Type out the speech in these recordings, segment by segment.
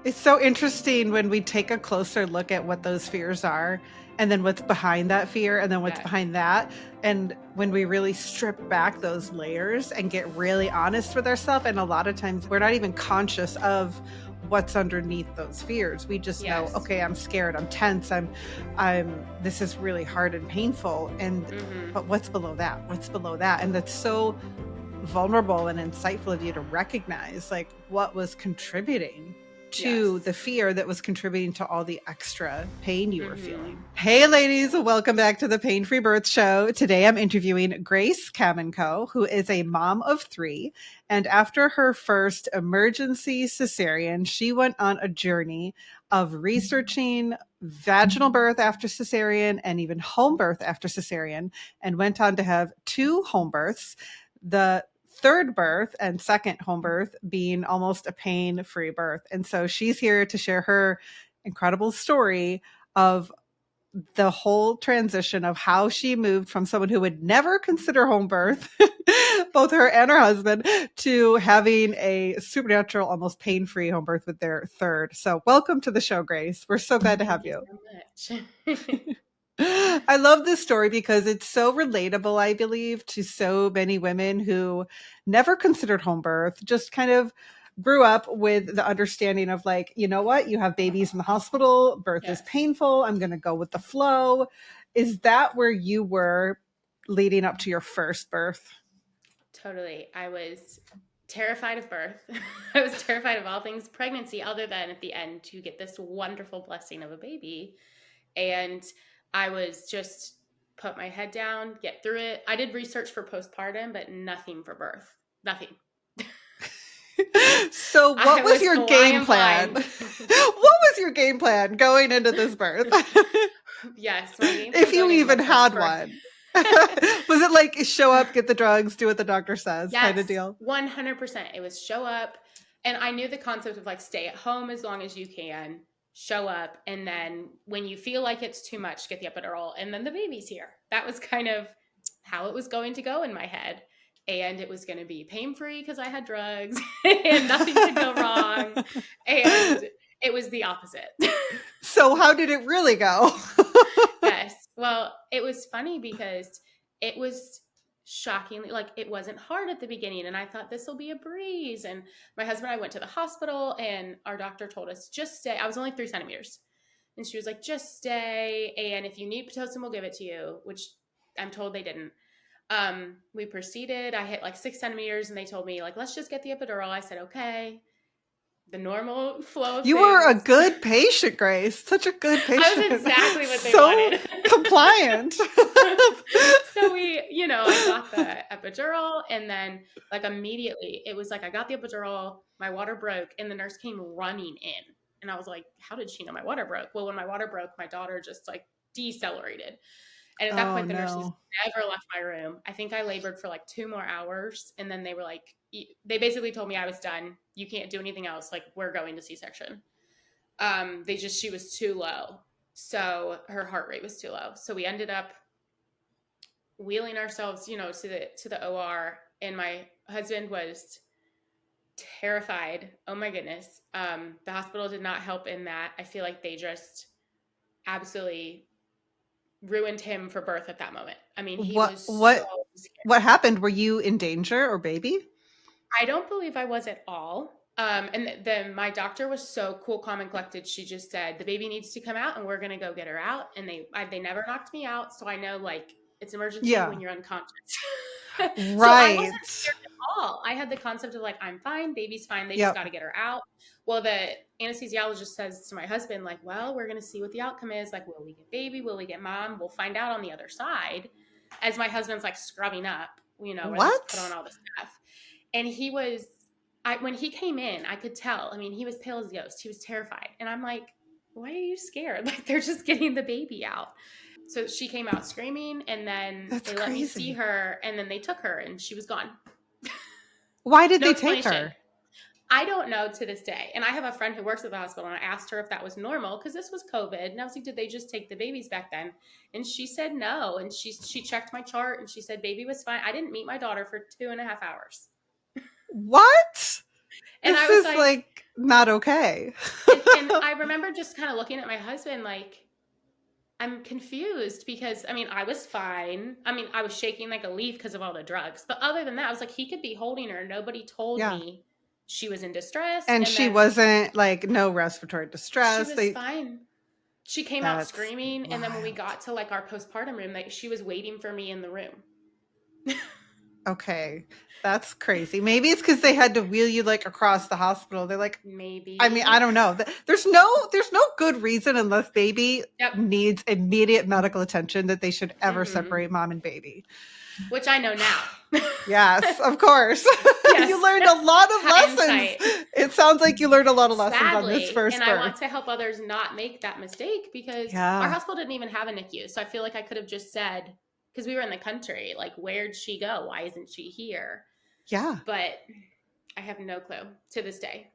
It's so interesting when we take a closer look at what those fears are and then what's behind that fear and then what's Yeah. behind that. And when we really strip back those layers and get really honest with ourselves, and a lot of times we're not even conscious of what's underneath those fears. We just know, Yes. okay, I'm scared, I'm tense, this is really hard and painful. Mm-hmm. But what's below that? What's below that? And that's so vulnerable and insightful of you to recognize like what was contributing to Yes. the fear that was contributing to all the extra pain you were Mm-hmm. feeling. Hey ladies, welcome back to the Pain Free Birth Show. Today I'm interviewing Grace Kaminkow, who is a mom of 3. And after her first emergency cesarean, she went on a journey of researching vaginal birth after cesarean and even home birth after cesarean, and went on to have 2 home births. The third birth and second home birth being almost a pain-free birth. And so she's here to share her incredible story of the whole transition of how she moved from someone who would never consider home birth, both her and her husband, to having a supernatural, almost pain-free home birth with their third. So welcome to the show, Grace. We're so glad to Thank have you you. so much. I love this story because it's so relatable, I believe, to so many women who never considered home birth, just kind of grew up with the understanding of like, you know what, you have babies in the hospital, birth is Yes, painful, I'm going to go with the flow. Is that where you were leading up to your first birth? totally. I was terrified of birth. I was terrified of all things pregnancy, other than at the end to get this wonderful blessing of a baby. And I was just put my head down, get through it. I did research for postpartum, but nothing for birth. Nothing. So what I was was your game flying plan? blind. What was your game plan going into this birth? Yes, my game plan If you going into my even first had birth. one. Was it like show up, get the drugs, do what the doctor says kind of Yes, deal? 100%. It was show up. And I knew the concept of like stay at home as long as you can, show up. And then when you feel like it's too much, get the epidural. And then the baby's here. That was kind of how it was going to go in my head. And it was going to be pain free because I had drugs and nothing could go wrong. And it was the opposite. So how did it really go? Yes. Well, it was funny because it was shockingly like it wasn't hard at the beginning and I thought this will be a breeze. And my husband and I went to the hospital and our doctor told us just stay. I was only 3 centimeters. And she was like, just stay. And if you need Pitocin, we'll give it to you, which I'm told they didn't. We proceeded. I hit like 6 centimeters and they told me like, let's just get the epidural. I said, okay. The normal flow of You were a things. good patient, Grace. Such a good I was patient. exactly what they So wanted. compliant. So I got the epidural and then like immediately it was like I got the epidural, my water broke, and the nurse came running in. And I was like, how did she know my water broke? Well, when my water broke, my daughter just like decelerated. And at that Oh point, the nurses no. never left my room. I think I labored for like 2 more hours. And then they were like, they basically told me I was done. You can't do anything else. Like, we're going to C-section. She was too low. So her heart rate was too low. So we ended up wheeling ourselves, to the OR. And my husband was terrified. Oh my goodness. The hospital did not help in that. I feel like they just absolutely ruined him for birth at that moment. I mean, he What was so what scared. what happened? Were you in danger or baby? I don't believe I was at all. And then my doctor was so cool, calm, and collected. She just said the baby needs to come out, and we're gonna go get her out. And they never knocked me out, so I know like it's emergency Yeah. when you're unconscious. So I wasn't Right. scared at all. I had the concept of like I'm fine, baby's fine. They just Yep. got to get her out. Well, the anesthesiologist says to my husband like, "Well, we're gonna see what the outcome is. Like, will we get baby? Will we get mom? We'll find out on the other side." As my husband's like scrubbing up, where he's put on What? all the stuff. And when he came in, I could tell. I mean, he was pale as a ghost. He was terrified. And I'm like, why are you scared? Like, they're just getting the baby out. So she came out screaming, and then That's they let me see crazy. her, and then they took her, and she was gone. Why did No they take explanation. her? I don't know to this day. And I have a friend who works at the hospital, and I asked her if that was normal because this was COVID. And I was like, did they just take the babies back then? And she said no. And she checked my chart, and she said baby was fine. I didn't meet my daughter for 2.5 hours. What? And This I was is like, like not okay. and I remember just kind of looking at my husband like, I'm confused because I mean, I was fine. I mean, I was shaking like a leaf because of all the drugs. But other than that, I was like, he could be holding her. Nobody told Yeah. me she was in distress. And And she then wasn't like no respiratory she distress. was fine. She came out That's screaming. And then when we wild. got to like our postpartum room, like she was waiting for me in the room. Okay. That's crazy. Maybe it's because they had to wheel you like across the hospital. They're like, I mean, I Maybe. don't know. There's no good reason unless baby Yep. needs immediate medical attention that they should ever Mm-hmm. separate mom and baby. Which I know now. Yes, of course. You Yes. learned a lot of lessons. Hindsight. It sounds like you learned a lot of lessons on this Sadly, first and I birth. want to help others not make that mistake because our Yeah. hospital didn't even have a NICU. So I feel like I could have just said, because we were in the country, like, where'd she go? Why isn't she here? Yeah. But I have no clue to this day.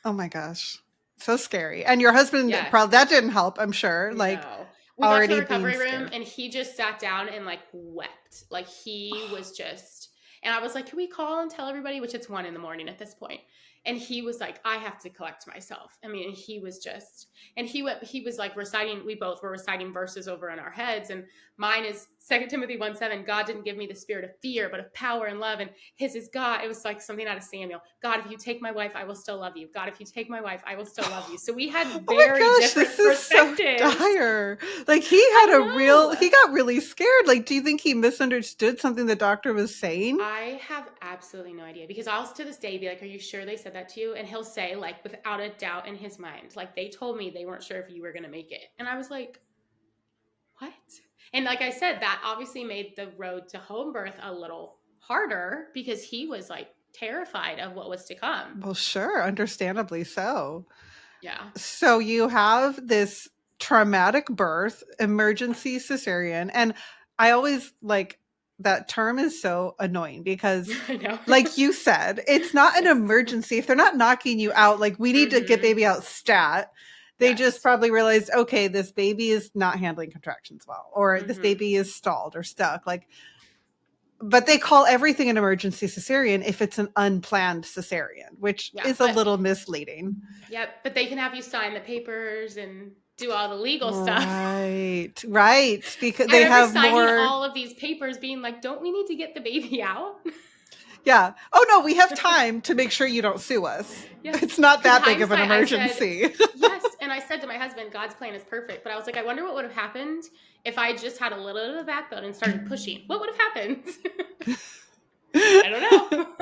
Oh my gosh. So scary. And your husband, Yes. probably that didn't help, I'm sure. Like No. We got to the already being recovery room scared. and he just sat down and like wept. Like he was just, and I was like, can we call and tell everybody? Which it's 1 a.m. at this point. And he was like, I have to collect myself. I mean, he was just, and he was like reciting, we both were reciting verses over in our heads. And mine is 2 Timothy 1:7. God didn't give me the spirit of fear, but of power and love. And his is God. It was like something out of Samuel. God, if you take my wife, I will still love you. God, if you take my wife, I will still love you. So we had Oh my very gosh, different this is so perspectives. dire. Like he I know. got really scared. Like, do you think he misunderstood something the doctor was saying? I have absolutely no idea because I'll to this day be like, are you sure they said that to you? And he'll say, like, without a doubt in his mind, like, they told me they weren't sure if you were going to make it. And I was like, what? And like I said, that obviously made the road to home birth a little harder because he was like terrified of what was to come. Well, sure, understandably so. Yeah. So you have this traumatic birth, emergency cesarean, and I always like that term is so annoying because I know. like you said, it's not an Yes. emergency. If they're not knocking you out, like we need to get baby out stat. They just Yes. probably realized, okay, this baby is not handling contractions well, or this Mhm. baby is stalled or stuck. Like, but they call everything an emergency cesarean if it's an unplanned cesarean, which Yeah, is a little misleading. Yep, but they can have you sign the papers and do all the legal stuff. Right, right. Because I they remember have signing more. all of these papers being like, don't we need to get the baby out? Yeah. Oh no, we have time to make sure you don't sue us. Yes. It's not that 'Cause big of an hindsight, I said, emergency. yes. And I said to my husband, God's plan is perfect. But I was like, I wonder what would have happened if I just had a little bit of a backbone and started pushing. What would have happened? I don't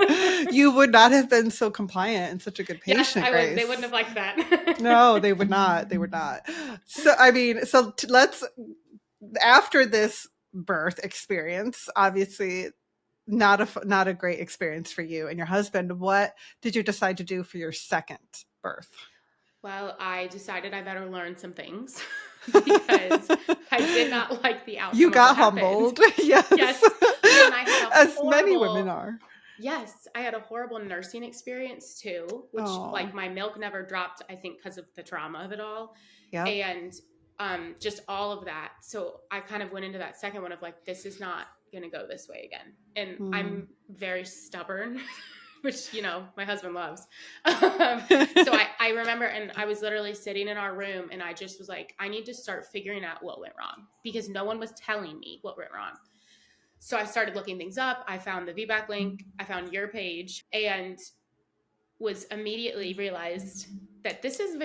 know. You would not have been so compliant and such a good Yes, patient, I would. Grace. They wouldn't have liked that. No, they would not. They would not. So, I mean, let's, after this birth experience, obviously not a great experience for you and your husband. What did you decide to do for your second birth? Well, I decided I better learn some things because I did not like the outcome You of got what happened. humbled. Yes. Yes. And I had As many women are. Yes, I had a horrible nursing experience too, which like my milk never dropped, I think, because of the trauma of it all. Yeah. And just all of that. So I kind of went into that second one of like, this is not going to go this way again. And I'm very stubborn, which, you know, my husband loves. So I remember, and I was literally sitting in our room and I just was like, I need to start figuring out what went wrong because no one was telling me what went wrong. So I started looking things up. I found the VBAC link. I found your page and was immediately realized that this is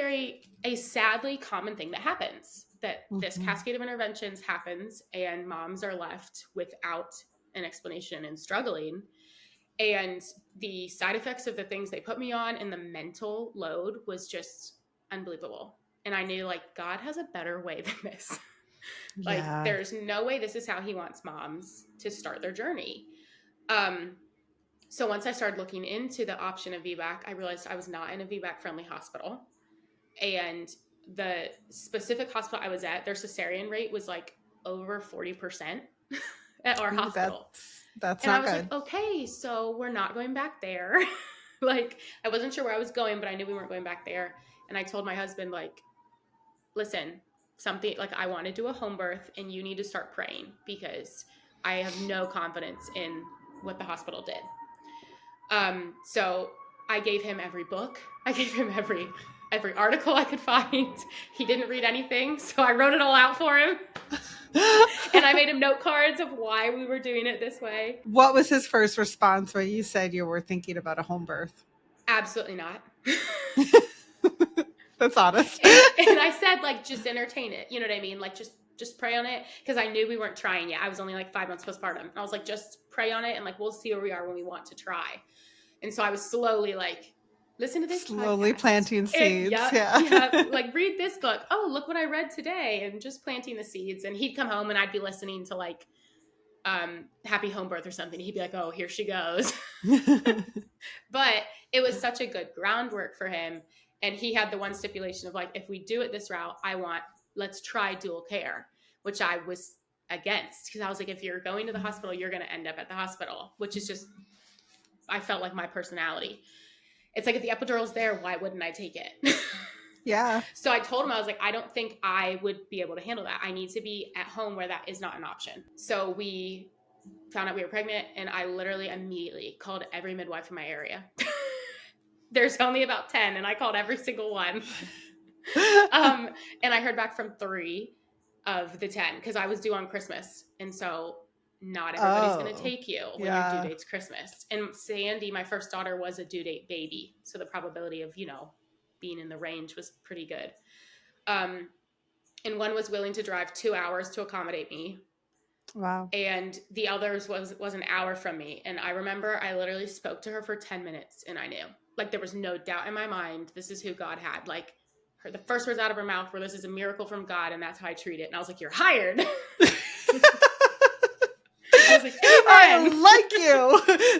a sadly common thing that happens, that this cascade of interventions happens and moms are left without an explanation and struggling. And the side effects of the things they put me on and the mental load was just unbelievable. And I knew like God has a better way than this. Like there's no way this is how he wants moms to start their journey. So once I started looking into the option of VBAC, I realized I was not in a VBAC friendly hospital. And the specific hospital I was at, their cesarean rate was like over 40% at our hospital. That's and not I was good. like, okay, so we're not going back there. Like I wasn't sure where I was going, but I knew we weren't going back there. And I told my husband, like, listen, something like I want to do a home birth and you need to start praying because I have no confidence in what the hospital did. So I gave him every book. I gave him every article I could find. He didn't read anything, so I wrote it all out for him. And I made him note cards of why we were doing it this way. What was his first response when you said you were thinking about a home birth? Absolutely not. That's honest. And I said, like, just entertain it. You know what I mean? Like, just pray on it. Because I knew we weren't trying yet. I was only like 5 months postpartum. And I was like, just pray on it. And like, we'll see where we are when we want to try. And so I was slowly like, listen to this slowly podcast. Planting seeds. Yeah. Like, read this book. Oh, look what I read today. And just planting the seeds. And he'd come home and I'd be listening to like Happy Home Birth or something. He'd be like, oh, here she goes. But it was such a good groundwork for him. And he had the one stipulation of like, if we do it this route, let's try dual care, which I was against. Because I was like, if you're going to the hospital, you're going to end up at the hospital, which is just, I felt like my personality. It's like, if the epidural's there, why wouldn't I take it? Yeah. So I told him, I was like, I don't think I would be able to handle that. I need to be at home where that is not an option. So we found out we were pregnant, and I literally immediately called every midwife in my area. There's only about 10, and I called every single one. And I heard back from 3 of the 10 because I was due on Christmas. And so not everybody's going to take you when your due date's Christmas. And Sandy, my first daughter, was a due date baby. So the probability of, being in the range was pretty good. And one was willing to drive 2 hours to accommodate me. Wow. And the others was an hour from me. And I remember I literally spoke to her for 10 minutes and I knew. Like, there was no doubt in my mind, this is who God had. Like, the first words out of her mouth were, this is a miracle from God, and that's how I treat it. And I was like, you're hired. I was like, amen. I like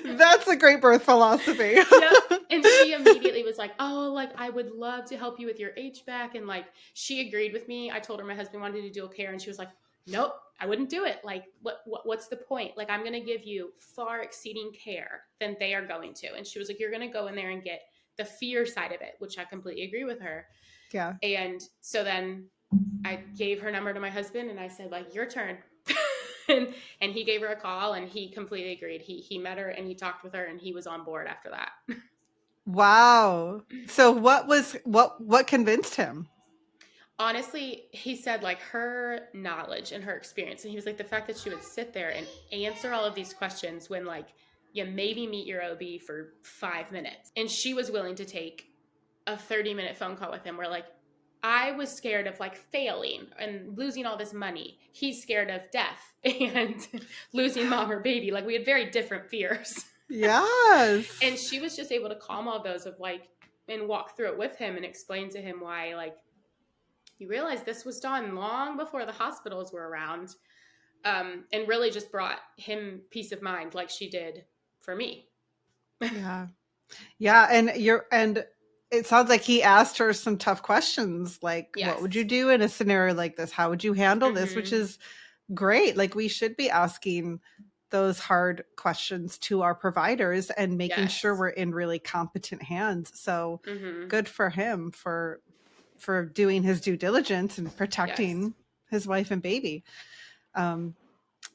you. That's a great birth philosophy. Yep. And she immediately was like, oh, like, I would love to help you with your HBAC. And like, she agreed with me. I told her my husband wanted to do dual care, and she was like, nope, I wouldn't do it. Like, what's the point? Like, I'm going to give you far exceeding care than they are going to. And she was like, you're going to go in there and get the fear side of it, which I completely agree with her. Yeah. And so then I gave her number to my husband and I said, like, your turn. and he gave her a call and he completely agreed. He met her and he talked with her and he was on board after that. Wow. So what convinced him? Honestly, he said, like, her knowledge and her experience. And he was like, the fact that she would sit there and answer all of these questions when, like, you maybe meet your OB for 5 minutes. And she was willing to take a 30-minute phone call with him where, like, I was scared of, like, failing and losing all this money. He's scared of death and losing mom or baby. Like, we had very different fears. Yes. And she was just able to calm all those of, like, and walk through it with him and explain to him why, like, you realize this was done long before the hospitals were around, and really just brought him peace of mind like she did for me. Yeah. Yeah. And it sounds like he asked her some tough questions, like, Yes. What would you do in a scenario like this? How would you handle this? Which is great. Like, we should be asking those hard questions to our providers and making sure we're in really competent hands. So good for him for doing his due diligence and protecting his wife and baby. And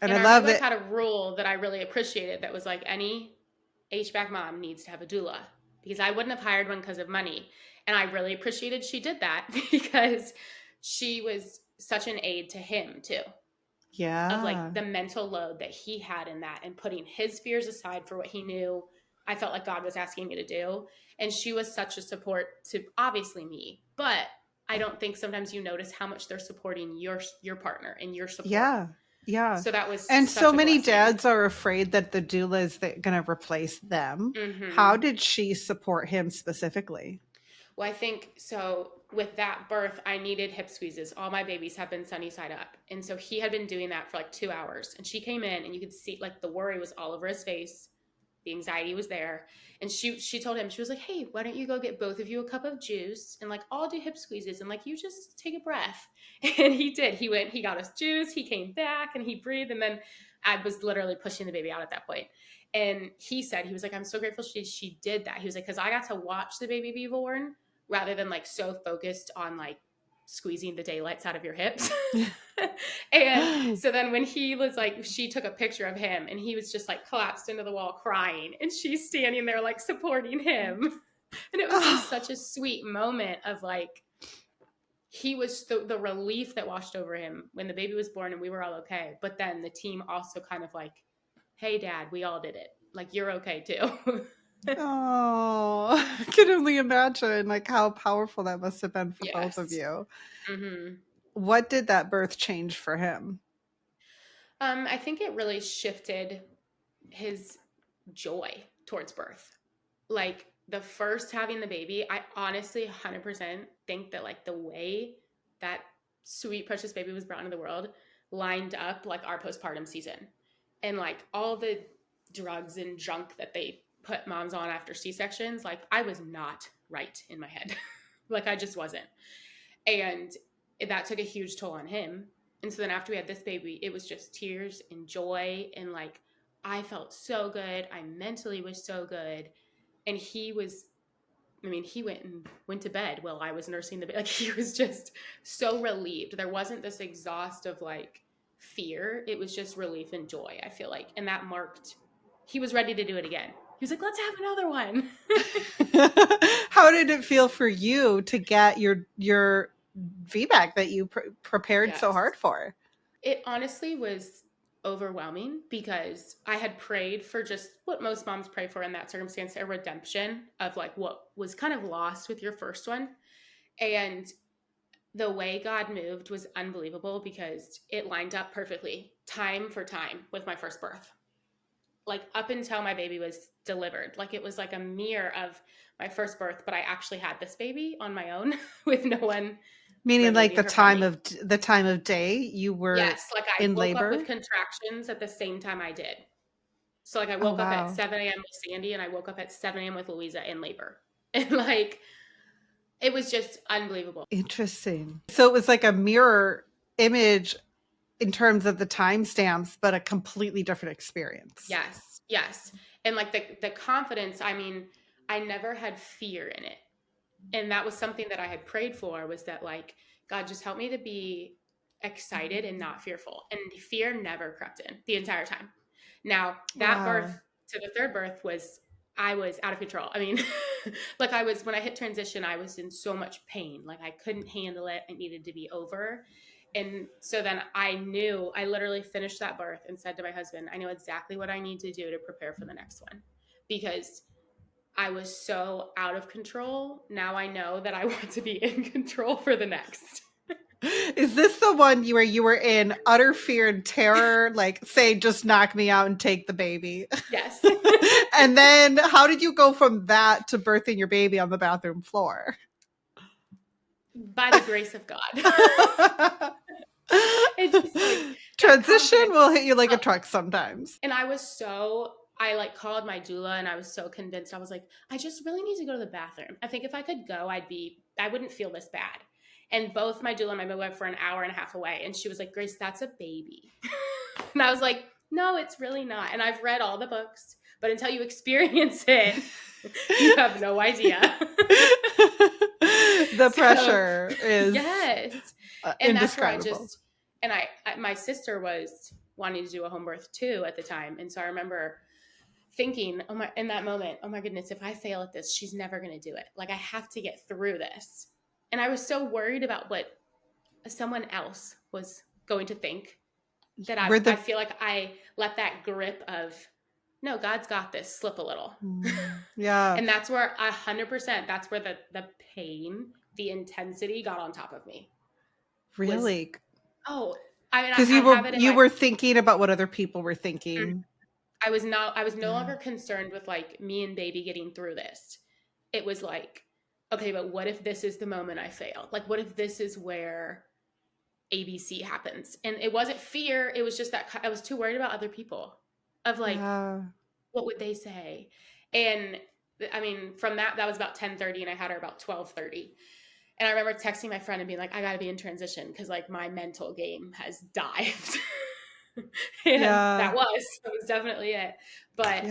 I love it. Had a rule that I really appreciated that was like, any HBAC mom needs to have a doula, because I wouldn't have hired one because of money. And I really appreciated she did that because she was such an aid to him too. Yeah. Of like the mental load that he had in that and putting his fears aside for what he knew I felt like God was asking me to do. And she was such a support to obviously me, but I don't think sometimes you notice how much they're supporting your partner and your support. Yeah. Yeah. So that was, and so many blessing. Dads are afraid that the doula is going to replace them. How did she support him specifically? Well, I think so with that birth, I needed hip squeezes. All my babies have been sunny side up. And so he had been doing that for like 2 hours, and she came in and you could see like the worry was all over his face. The anxiety was there. And she told him, she was like, hey, why don't you go get both of you a cup of juice and like I'll do hip squeezes and like you just take a breath. And he did. He went, he got us juice, he came back and he breathed. And then I was literally pushing the baby out at that point. And he said, he was like, I'm so grateful she did that. He was like, because I got to watch the baby be born rather than like so focused on like squeezing the daylights out of your hips. And so then when he was like, she took a picture of him and he was just like collapsed into the wall crying, and she's standing there like supporting him. And it was just such a sweet moment of like, he was the relief that washed over him when the baby was born and we were all okay. But then the team also kind of like, hey, Dad, we all did it. Like, you're okay too. Oh, I can only imagine like how powerful that must have been for both of Yes. you. Mm-hmm. What did that birth change for him? I think it really shifted his joy towards birth. Like the first having the baby, I honestly 100% think that like the way that sweet precious baby was brought into the world lined up like our postpartum season, and like all the drugs and junk that they put moms on after C-sections, like I was not right in my head. Like I just wasn't. And that took a huge toll on him. And so then after we had this baby, it was just tears and joy, and like I felt so good. I mentally was so good. And he was, I mean, he went to bed while I was nursing the baby. Like he was just so relieved. There wasn't this exhaust of like fear. It was just relief and joy, I feel like. And that marked, he was ready to do it again. He was like, let's have another one. How did it feel for you to get your VBAC that you prepared so Yes. hard for? It honestly was overwhelming because I had prayed for just what most moms pray for in that circumstance, a redemption of like what was kind of lost with your first one. And the way God moved was unbelievable because it lined up perfectly, time for time, with my first birth. Like up until my baby was delivered, like it was like a mirror of my first birth, but I actually had this baby on my own with no one Meaning like regulating the her for me. time of day you were Yes, like I in woke up with labor? contractions at the same time I did. So like I Oh, woke up at wow. 7 a.m. with Sandy and I woke up at 7 a.m. with Louisa in labor. And like it was just unbelievable. Interesting. So it was like a mirror image in terms of the timestamps, but a completely different experience. Yes, yes. And like the confidence, I mean, I never had fear in it. And that was something that I had prayed for, was that like, God, just help me to be excited and not fearful. And fear never crept in the entire time. Now, that Wow. birth to the third birth was, I was out of control. I mean, like I was, when I hit transition, I was in so much pain. Like I couldn't handle it. It needed to be over. And so then I knew, I literally finished that birth and said to my husband, I know exactly what I need to do to prepare for the next one, because I was so out of control. Now I know that I want to be in control for the next. Is this the one where you were in utter fear and terror, like say, just knock me out and take the baby? Yes. And then how did you go from that to birthing your baby on the bathroom floor? By the grace of God. It's just like that Transition confidence. will hit you like a truck sometimes. And I like called my doula and I was so convinced. I was like, I just really need to go to the bathroom. I think if I could go, I wouldn't feel this bad. And both my doula and my midwife were an hour and a half away. And she was like, Grace, that's a baby. And I was like, no, it's really not. And I've read all the books, but until you experience it, you have no idea. The pressure is yes. And that's where indescribable. my sister was wanting to do a home birth too at the time. And so I remember thinking, in that moment, oh my goodness, if I fail at this, she's never going to do it. Like I have to get through this. And I was so worried about what someone else was going to think that I feel like I let that grip of, no, God's got this, slip a little. Yeah. And that's where 100%, that's where the pain, the intensity got on top of me. Really? I mean, Because you were thinking about what other people were thinking. I was no longer concerned with like me and baby getting through this. It was like, okay, but what if this is the moment I fail? Like, what if this is where ABC happens? And it wasn't fear. It was just that I was too worried about other people, of like, what would they say? And I mean, from that was about 10:30 and I had her about 12:30. And I remember texting my friend and being like, I got to be in transition because like my mental game has dived. And that was definitely it. But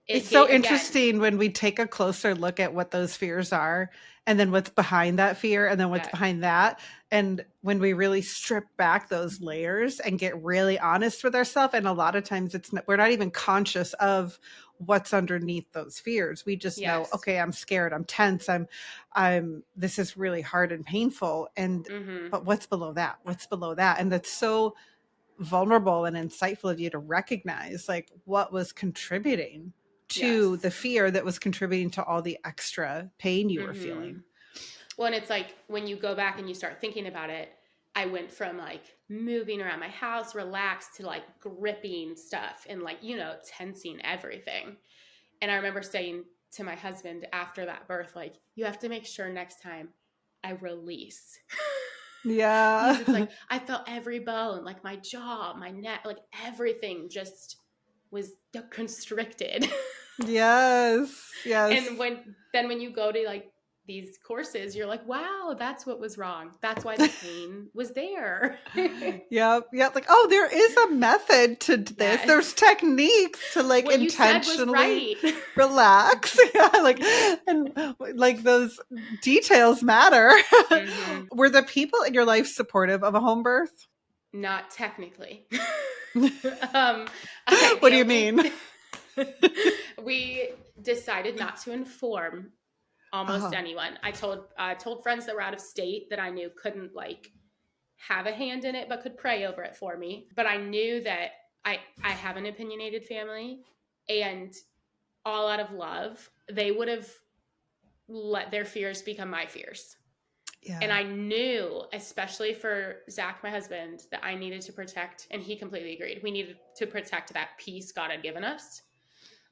It's so interesting when we take a closer look at what those fears are and then what's behind that fear and then what's behind that. And when we really strip back those layers and get really honest with ourselves, and a lot of times we're not even conscious of what's underneath those fears. We just know, okay, I'm scared, I'm tense, this is really hard and painful. And but what's below that? What's below that? And that's so vulnerable and insightful of you to recognize like what was contributing to the fear that was contributing to all the extra pain you were feeling. Well, and it's like when you go back and you start thinking about it, I went from like moving around my house, relaxed, to like gripping stuff and like, tensing everything. And I remember saying to my husband after that birth, like, you have to make sure next time I release. Yeah. Because it's like I felt every bone, like my jaw, my neck, like everything just was constricted. Yes. And when you go to like these courses, you're like, wow, that's what was wrong. That's why the pain was there. Yeah. Like, oh, there is a method to this. Yes. There's techniques to like what intentionally relax. And like those details matter. Were the people in your life supportive of a home birth? Not technically. What do you mean? We decided not to inform almost anyone. I told friends that were out of state that I knew couldn't like have a hand in it, but could pray over it for me. But I knew that I have an opinionated family, and all out of love, they would have let their fears become my fears. Yeah. And I knew, especially for Zach, my husband, that I needed to protect, and he completely agreed. We needed to protect that peace God had given us.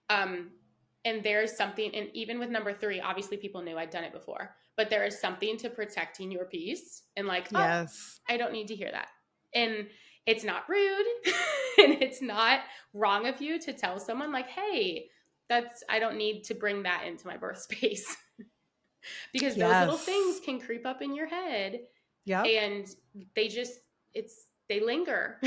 And there is something, and even with number 3, obviously people knew I'd done it before, but there is something to protecting your peace and like, yes, I don't need to hear that. And it's not rude and it's not wrong of you to tell someone like, hey, I don't need to bring that into my birth space. Because those little things can creep up in your head. Yeah. And they linger.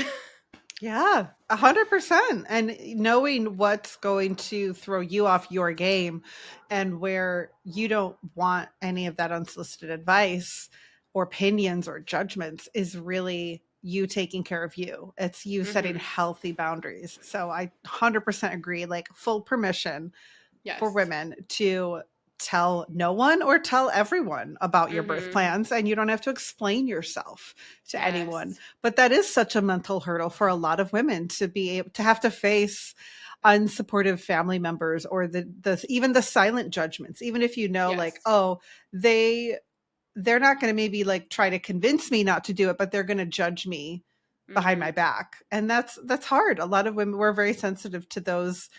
Yeah, 100%. And knowing what's going to throw you off your game and where you don't want any of that unsolicited advice or opinions or judgments is really you taking care of you. It's you setting healthy boundaries. So I 100% agree, like full permission for women to tell no one or tell everyone about your birth plans, and you don't have to explain yourself to anyone. But that is such a mental hurdle for a lot of women to be able to have to face unsupportive family members or even the silent judgments, even if you know like, oh, they're not going to maybe like try to convince me not to do it, but they're going to judge me behind my back. And that's hard. A lot of women, we're very sensitive to those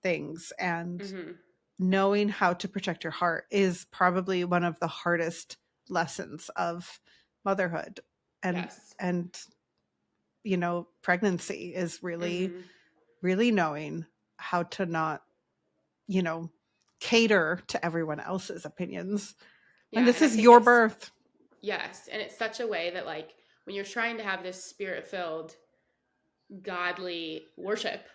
things, and knowing how to protect your heart is probably one of the hardest lessons of motherhood. And pregnancy is really, really knowing how to not, cater to everyone else's opinions. Yeah, and this is your birth. Yes. And it's such a way that like when you're trying to have this spirit-filled, godly worship,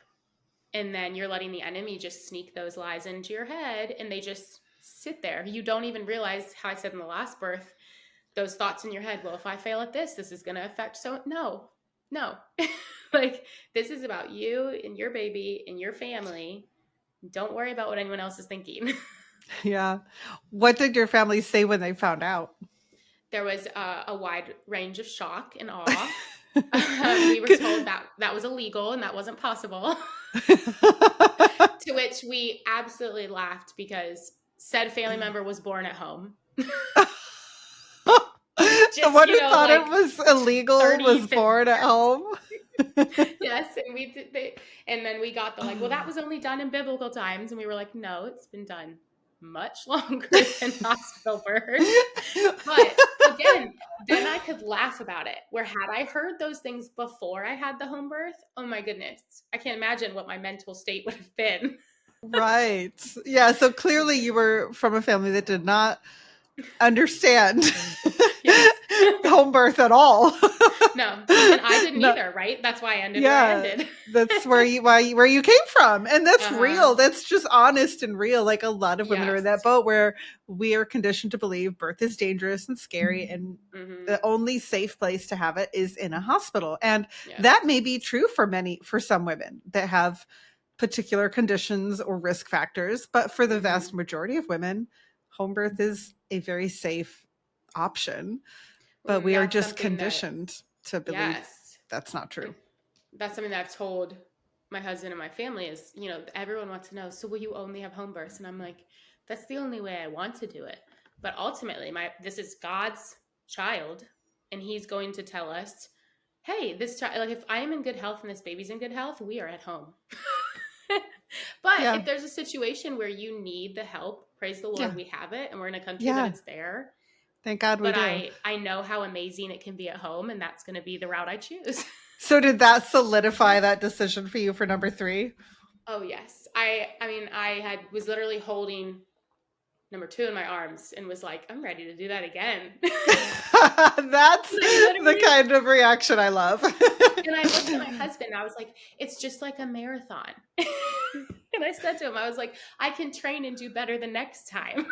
and then you're letting the enemy just sneak those lies into your head, and they just sit there. You don't even realize, how I said in the last birth, those thoughts in your head, well, if I fail at this is going to affect. So no. Like, this is about you and your baby and your family. Don't worry about what anyone else is thinking. Yeah. What did your family say when they found out? There was a wide range of shock and awe. We were told that was illegal and that wasn't possible. To which we absolutely laughed, because said family member was born at home. Someone who thought it was illegal was born at home. Yes, and then we got the like, well, that was only done in biblical times, and we were like, no, it's been done much longer than hospital birth. But again, then I could laugh about it. Where had I heard those things before I had the home birth, oh my goodness, I can't imagine what my mental state would have been. Right. Yeah. So clearly you were from a family that did not understand home birth at all. No, and I didn't No, either, right? That's why I ended where I yeah, ended. that's where you came from, and that's Uh-huh. real. That's just honest and real. Like a lot of women are in Yes. that boat where we are conditioned to believe birth is dangerous and scary, and Mhm. the only safe place to have it is in a hospital. And Yes. that may be true for some women that have particular conditions or risk factors, but for the vast Mhm. majority of women, home birth is a very safe option. But And we are that's just something that, conditioned to believe yes. that's not And true. that's something that I've told my husband and my family is, everyone wants to know, so will you only have home births? And I'm like, that's the only way I want to do it. But ultimately, this is God's child, and he's going to tell us, hey, this child, like if I am in good health and this baby's in good health, we are at home. But Yeah. if there's a situation where you need the help, praise the Lord, Yeah. we have it, and we're in a country that Yeah. it's there. Thank God we But do. I know how amazing it can be at home, and that's going to be the route I choose. So did that solidify that decision for you for number 3? Oh yes. I mean, was literally holding number 2 in my arms and was like, I'm ready to do that again. That's Like the literally. kind of reaction I love. And I looked at my husband and I was like, it's just like a marathon. And I said to him, I was like, I can train and do better the next time.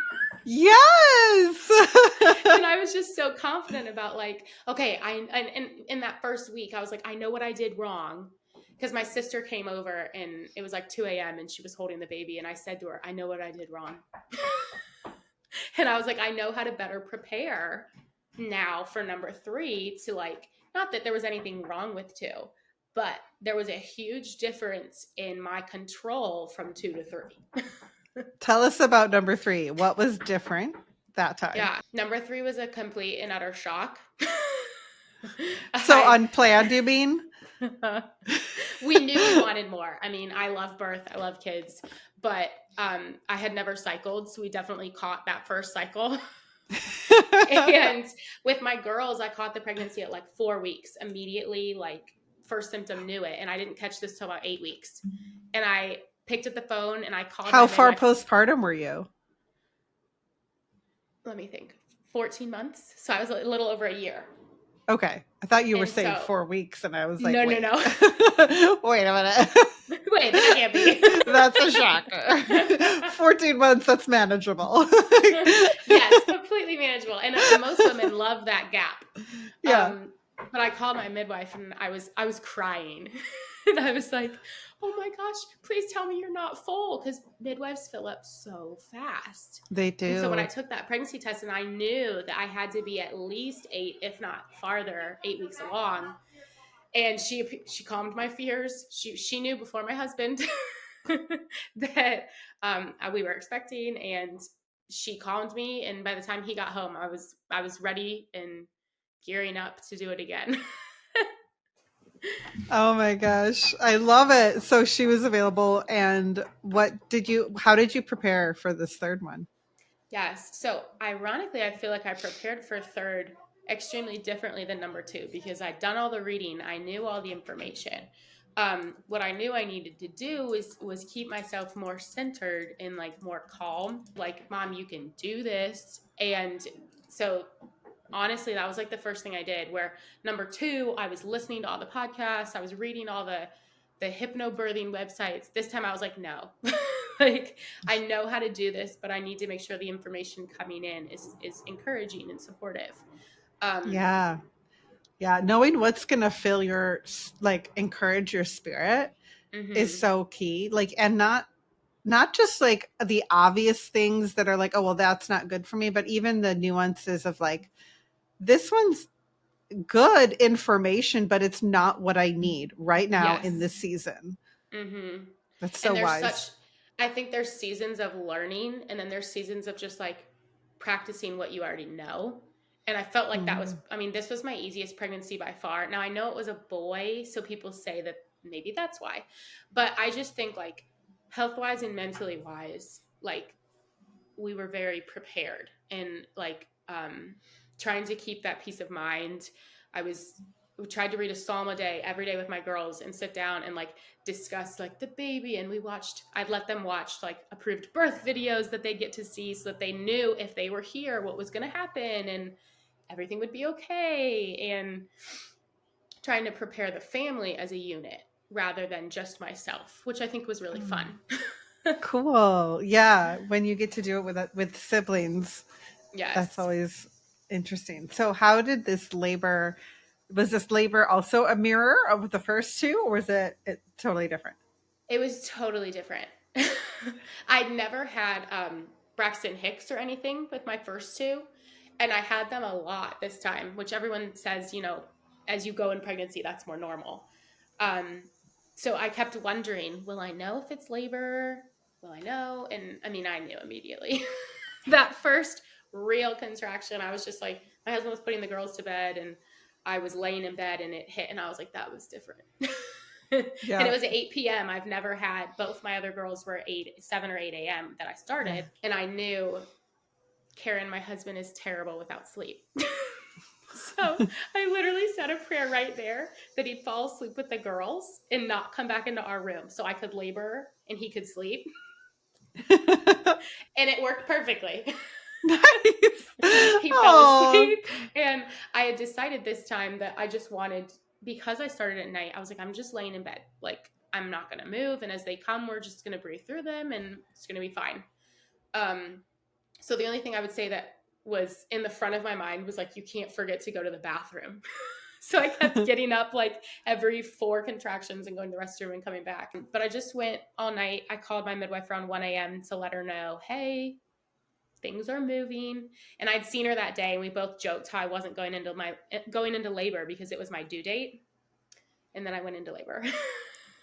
Yes. And I was just so confident about like, okay, and in that first week, I was like, I know what I did wrong. Because my sister came over and it was like 2 a.m. and she was holding the baby. And I said to her, I know what I did wrong. And I was like, I know how to better prepare now for number 3 to like, not that there was anything wrong with 2, but there was a huge difference in my control from 2 to 3. Tell us about number 3. What was different that time? Yeah. Number 3 was a complete and utter shock. So I unplanned, you mean? we knew we wanted more. I mean, I love birth, I love kids, but I had never cycled, so we definitely caught that first cycle. And with my girls, I caught the pregnancy at like 4 weeks immediately, like first symptom knew it, and I didn't catch this till about 8 weeks. And I picked up the phone and I called my How far midwife. postpartum were you? Let me think. 14 months. So I was a little over a year. Okay. I thought you were And saying so 4 weeks, and I was like, no, no, wait. no. Wait a minute. Wait, that can't be. That's a shocker. 14 months, that's manageable. Yes, completely manageable. And most women love that gap. Yeah. But I called my midwife and I was crying. And I was like, oh my gosh, please tell me you're not full, because midwives fill up so fast. They And so when I do. took that pregnancy test and I knew that I had to be at least 8, if not farther, 8 weeks along, and she calmed my fears. She knew before my husband that we were expecting, and she calmed me. And by the time he got home, I was ready and gearing up to do it again. Oh my gosh. I love it. So she was available, and how did you prepare for this third one? Yes. So ironically, I feel like I prepared for third extremely differently than number 2, because I'd done all the reading. I knew all the information. What I knew I needed to do was keep myself more centered and like more calm. Like, Mom, you can do this. And so honestly, that was like the first thing I did. Where number 2, I was listening to all the podcasts. I was reading all the hypnobirthing websites. This time I was like, no, like I know how to do this, but I need to make sure the information coming in is encouraging and supportive. Yeah. Yeah. Knowing what's going to fill encourage your spirit is Mm-hmm. so key. Like, and not just like the obvious things that are like, oh, well, that's not good for me, but even the nuances of like, this one's good information, but it's not what I need right now in Yes. this season. Mm-hmm. That's so And wise. I think there's seasons of learning, and then there's seasons of just like practicing what you already know. And I felt like that was, Mhm. I mean, this was my easiest pregnancy by far. Now I know it was a boy, so people say that maybe that's why. But I just think like health wise and mentally wise, like we were very prepared, and like trying to keep that peace of mind. I was we tried to read a psalm a day every day with my girls and sit down and like discuss like the baby, and I'd let them watch like approved birth videos that they get to see, so that they knew if they were here what was going to happen and everything would be okay. And trying to prepare the family as a unit rather than just myself, which I think was really fun. Cool. Yeah. When you get to do it with siblings, that's Yes. always interesting. So how did this labor, was this labor also a mirror of the first two, or was it totally different? It was totally different. I'd never had Braxton Hicks or anything with my first two, and I had them a lot this time, which everyone says, as you go in pregnancy, that's more normal. Um, so I kept wondering, will I know if it's labor? Will I know? And I mean, I knew immediately. That first real contraction, I was just like, my husband was putting the girls to bed, and I was laying in bed, and it hit, and I was like, that was different. And it Yeah. was at 8 p.m. I've never had, both my other girls were 7 or 8 a.m. that I started. And I knew, Karen, my husband is terrible without sleep. So I literally said a prayer right there that he'd fall asleep with the girls and not come back into our room so I could labor and he could sleep. And it worked perfectly. Nice. He fell asleep. And I had decided this time that I just wanted, because I started at night, I was like, I'm just laying in bed. Like, I'm not going to move. And as they come, we're just going to breathe through them and it's going to be fine. So the only thing I would say that was in the front of my mind was like, you can't forget to go to the bathroom. So I kept getting up like every 4 contractions and going to the restroom and coming back. But I just went all night. I called my midwife around 1 a.m. to let her know, hey, things are moving. And I'd seen her that day, and we both joked how I wasn't going into labor because it was my due date. And then I went into labor.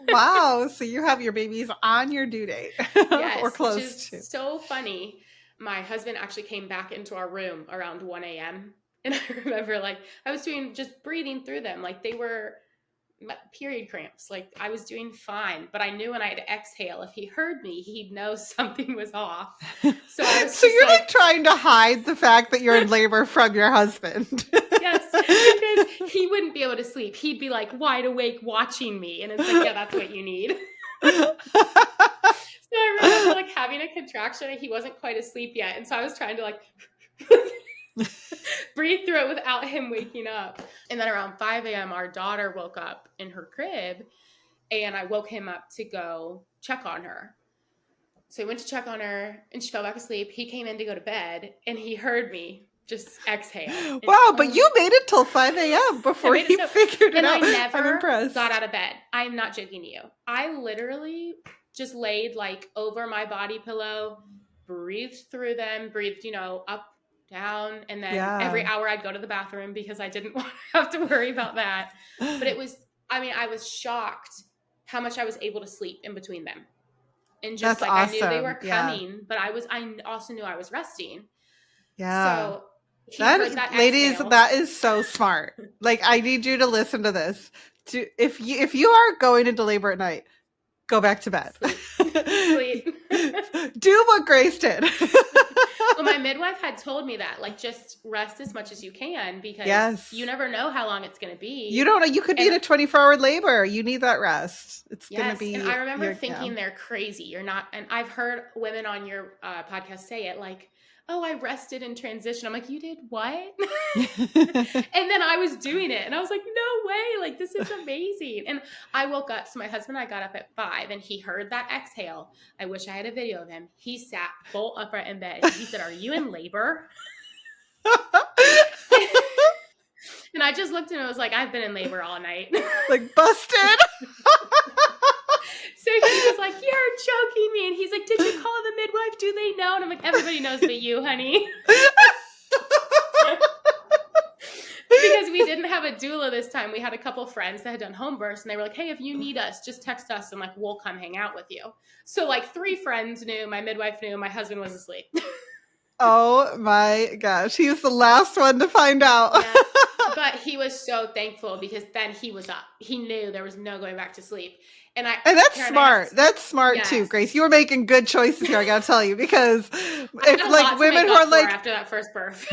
Wow. So you have your babies on your due date. Yes, or close which is to. so funny. My husband actually came back into our room around 1 a.m. And I remember like I was doing just breathing through them. Like they were period cramps. Like I was doing fine, but I knew when I had to exhale, if he heard me, he'd know something was off. So I was So you're like trying to hide the fact that you're in labor from your husband. Yes, because he wouldn't be able to sleep. He'd be like wide awake watching me. And it's like, yeah, that's what you need. So I remember like having a contraction and he wasn't quite asleep yet. And so I was trying to like breathe through it without him waking up. And then around 5 a.m., our daughter woke up in her crib and I woke him up to go check on her. So he went to check on her and she fell back asleep. He came in to go to bed and he heard me just exhale. Wow, but you made it till 5 a.m. before he figured it out. And I never I'm impressed. got out of bed. I'm not joking to you. I literally just laid like over my body pillow, breathed through them, breathed, up, down. And then every hour I'd go to the bathroom because I didn't want to have to worry about that. But I was shocked how much I was able to sleep in between them. And just That's I awesome. knew they were coming, but I also knew I was resting. Yeah. So ladies, exhale. that is so smart. Like I need you to listen to this. If you are going into labor at night, go back to bed. Sleep. Do what Grace did. Well, my midwife had told me that, like, just rest as much as you can because you never know how long it's going to be. You don't know. You could be in a 24-hour labor. You need that rest. It's going to be. And I remember thinking they're crazy. You're not. And I've heard women on your podcast say it like, oh, I rested in transition. I'm like, you did what? And then I was doing it and I was like, no way. Like, this is amazing. And I woke up. So my husband and I got up at 5 and he heard that exhale. I wish I had a video of him. He sat bolt upright in bed. He said, are you in labor? And I just looked at him and was like, I've been in labor all night. Like busted. So he was like, you're joking me. And he's like, did you call the midwife? Do they know? And I'm like, everybody knows but you, honey. Because we didn't have a doula this time. We had a couple friends that had done home births and they were like, hey, if you need us, just text us and like, we'll come hang out with you. So like 3 friends knew, my midwife knew, my husband was asleep. Oh my gosh. He was the last one to find out. Yeah. But he was so thankful because then he was up. He knew there was no going back to sleep. And that's smart. That's smart too, Grace. You were making good choices here, I gotta tell you, because if like women who are like after that first birth.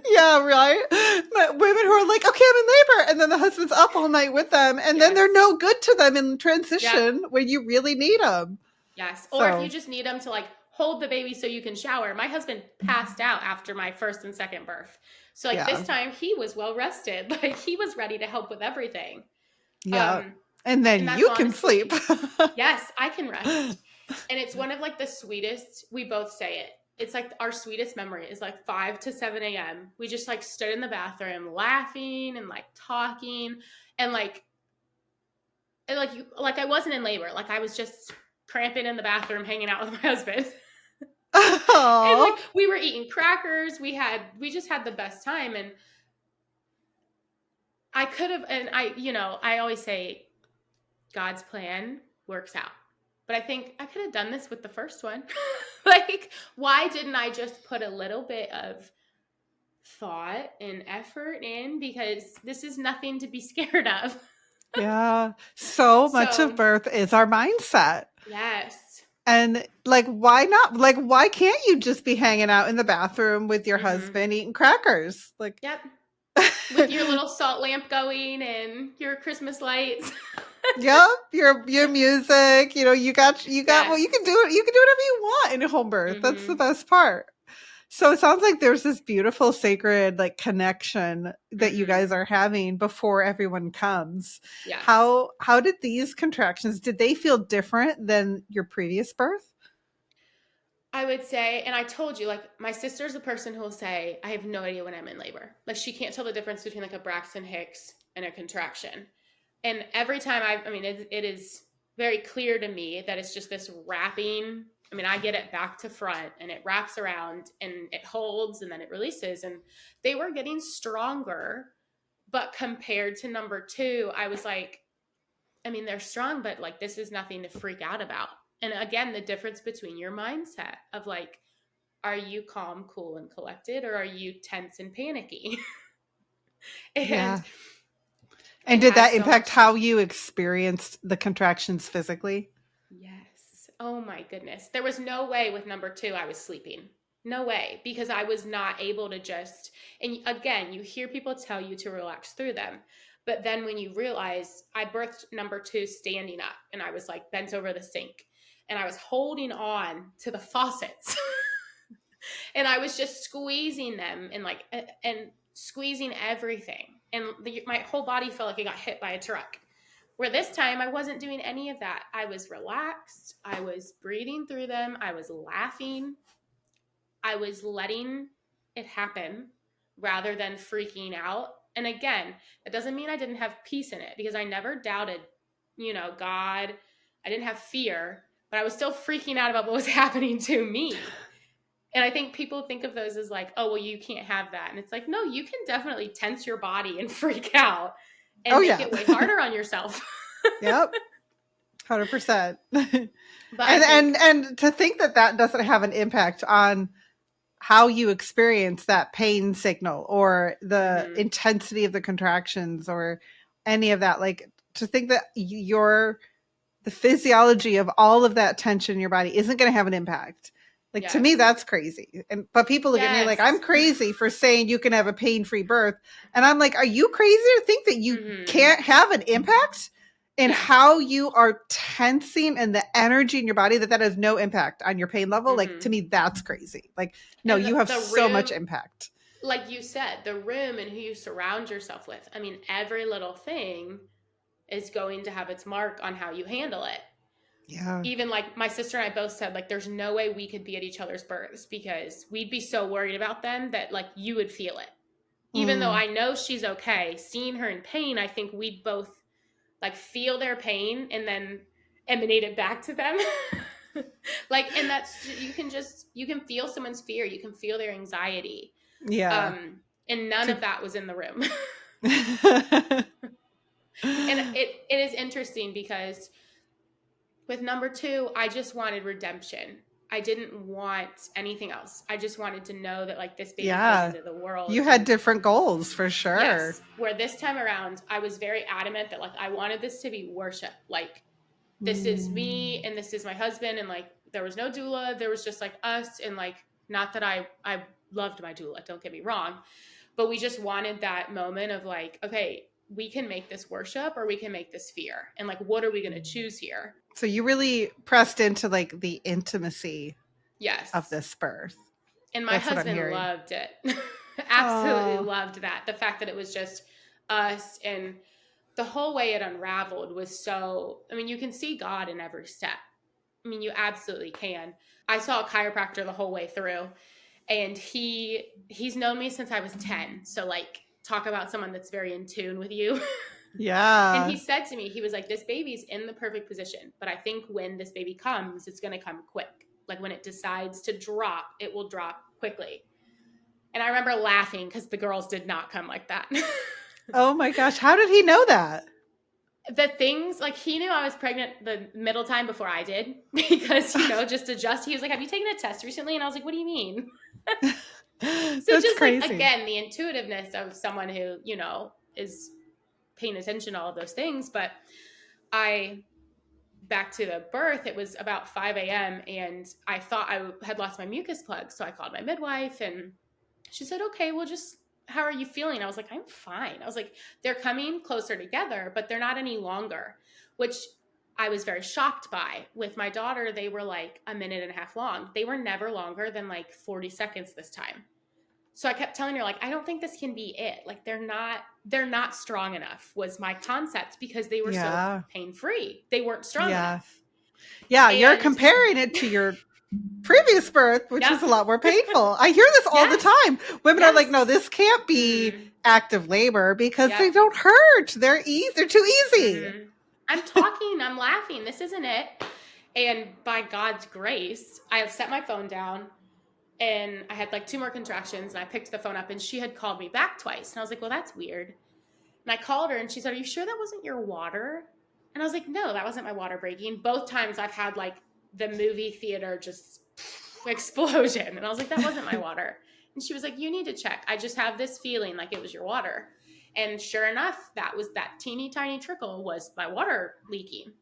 Yeah, right. But women who are like, okay, I'm in labor, and then the husband's up all night with them, and then they're no good to them in transition when you really need them. Yes. Or if you just need them to like hold the baby so you can shower. My husband passed out after my first and second birth. So like Yeah. this time he was well rested. Like he was ready to help with everything. Yeah. And then And that's you can honestly, sleep. yes, I can rest. And it's one of like the sweetest, we both say it. It's like our sweetest memory is like 5 to 7 a.m. We just like stood in the bathroom laughing and like talking and like I wasn't in labor. Like I was just cramping in the bathroom hanging out with my husband. And like Oh. we were eating crackers. We just had the best time. And I could have, and I always say God's plan works out. But I think I could have done this with the first one. Like, why didn't I just put a little bit of thought and effort in? Because this is nothing to be scared of. Yeah. So much of So, birth is our mindset. yes. And like, why not? Like, why can't you just be hanging out in the bathroom with your Mm-hmm. husband eating crackers? Like, Yep. With your little salt lamp going and your Christmas lights. yep, your music, you got well, Yes. you can do it. You can do whatever you want in a home birth. That's the Mm-hmm. best part. So it sounds like there's this beautiful sacred like connection that you guys Mm-hmm. are having before everyone comes. Yes. How did these contractions, did they feel different than your previous birth? I would say, and I told you, like, my sister's the person who will say, I have no idea when I'm in labor. Like, she can't tell the difference between, like, a Braxton Hicks and a contraction. And every time it is very clear to me that it's just this wrapping. I mean, I get it back to front and it wraps around and it holds and then it releases. And they were getting stronger. But compared to number two, I was like, I mean, they're strong, but like, this is nothing to freak out about. And again, the difference between your mindset of like, are you calm, cool, and collected, or are you tense and panicky? and Yeah. it And did has that so impact much. how you experienced the contractions physically? Yes. Oh my goodness. There was no way with number two I was sleeping. No way, because I was not able to just, and again, you hear people tell you to relax through them. But then when you realize I birthed number two standing up and I was like bent over the sink and I was holding on to the faucets and I was just squeezing them and squeezing everything. And my whole body felt like it got hit by a truck. Where this time I wasn't doing any of that. I was relaxed. I was breathing through them. I was laughing. I was letting it happen rather than freaking out. And again, that doesn't mean I didn't have peace in it because I never doubted, God. I didn't have fear, but I was still freaking out about what was happening to me. And I think people think of those as like, oh, well, you can't have that. And it's like, no, you can definitely tense your body and freak out and Oh make yeah. it way harder on yourself. Yep. 100%. and But I think, and to think that that doesn't have an impact on how you experience that pain signal or the mm-hmm, intensity of the contractions or any of that, like to think that the physiology of all of that tension in your body isn't going to have an impact. Like to me, yes, that's crazy. But people look at me like I'm yes, crazy for saying you can have a pain-free birth. And I'm like, are you crazy to think that you mm-hmm, can't have an impact in yes, how you are tensing and the energy in your body, that has no impact on your pain level? Like to mm-hmm. me, that's crazy. Like, no, And you have the so much room, impact. like you said, the room and who you surround yourself with. I mean, every little thing is going to have its mark on how you handle it. Yeah. Even like my sister and I both said, like, there's no way we could be at each other's births because we'd be so worried about them that like you would feel it. Even though Mm, I know she's okay, seeing her in pain, I think we'd both like feel their pain and then emanate it back to them. Like, and that's, you can feel someone's fear. You can feel their anxiety. yeah. And none To- of that was in the room. And it is interesting because with number two, I just wanted redemption. I didn't want anything else. I just wanted to know that like this baby came yeah. into the world. You had And different goals for sure. yes, where this time around, I was very adamant that like I wanted this to be worship. Like, this is me Mm. and this is my husband. And like, there was no doula. There was just like us. And like, not that I loved my doula, don't get me wrong, but we just wanted that moment of like, okay, we can make this worship or we can make this fear. And like, what are we going to choose here? So you really pressed into like the intimacy of Yes. this birth. And my That's what I'm husband hearing. loved it. Absolutely Oh, loved that. The fact that it was just us, and the whole way it unraveled was so, I mean, you can see God in every step. I mean, you absolutely can. I saw a chiropractor the whole way through, and he's known me since I was 10. So like, talk about someone that's very in tune with you. And yeah. he said to me, he was like, this baby's in the perfect position, but I think when this baby comes, it's going to come quick. Like when it decides to drop, it will drop quickly. And I remember laughing because the girls did not come like that. Oh my gosh. How did he know that? The things, like, he knew I was pregnant the middle time before I did because, just adjust. He was like, have you taken a test recently? And I was like, what do you mean? So That's just like, crazy. again, the intuitiveness of someone who, is paying attention to all of those things. But back to the birth, it was about 5 a.m. and I thought I had lost my mucus plug. So I called my midwife and she said, okay, well, how are you feeling? I was like, I'm fine. I was like, they're coming closer together, but they're not any longer, which I was very shocked by. With my daughter, they were like a minute and a half long. They were never longer than like 40 seconds this time. So I kept telling her, like, I don't think this can be it. Like, they're not strong enough was my concept because they were so pain-free. They weren't strong enough. Yeah, you're And comparing it to your previous birth, which is a lot more painful. I hear this all the time. Women are like, no, this can't be active labor because they don't hurt. They're too easy. I'm laughing. This isn't it. And by God's grace, I have set my phone down and I had like 2 more contractions and I picked the phone up and she had called me back twice. And I was like, well, that's weird. And I called her and she said, are you sure that wasn't your water? And I was like, no, that wasn't my water breaking. Both times I've had like the movie theater just explosion. And I was like, that wasn't my water. And she was like, you need to check. I just have this feeling like it was your water. And sure enough, that teeny tiny trickle was my water leaking.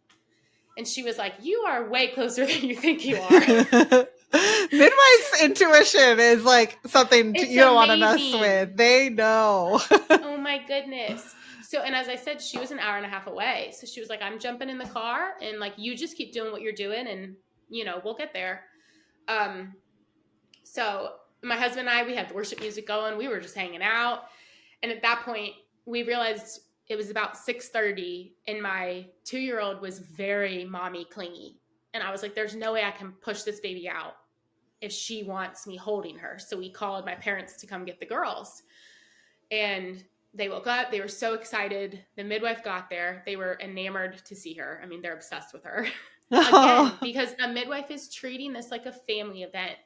And she was like, you are way closer than you think you are. Midwife's intuition is like something you don't want to mess with. They know. Oh my goodness. So, and as I said, she was an hour and a half away. So she was like, I'm jumping in the car and like, you just keep doing what you're doing and, we'll get there. So my husband and I, we had the worship music going. We were just hanging out. And at that point, we realized it was about 6:30 and my 2-year-old was very mommy clingy. And I was like, there's no way I can push this baby out if she wants me holding her. So we called my parents to come get the girls. And they woke up. They were so excited. The midwife got there. They were enamored to see her. I mean, they're obsessed with her. Again, because a midwife is treating this like a family event.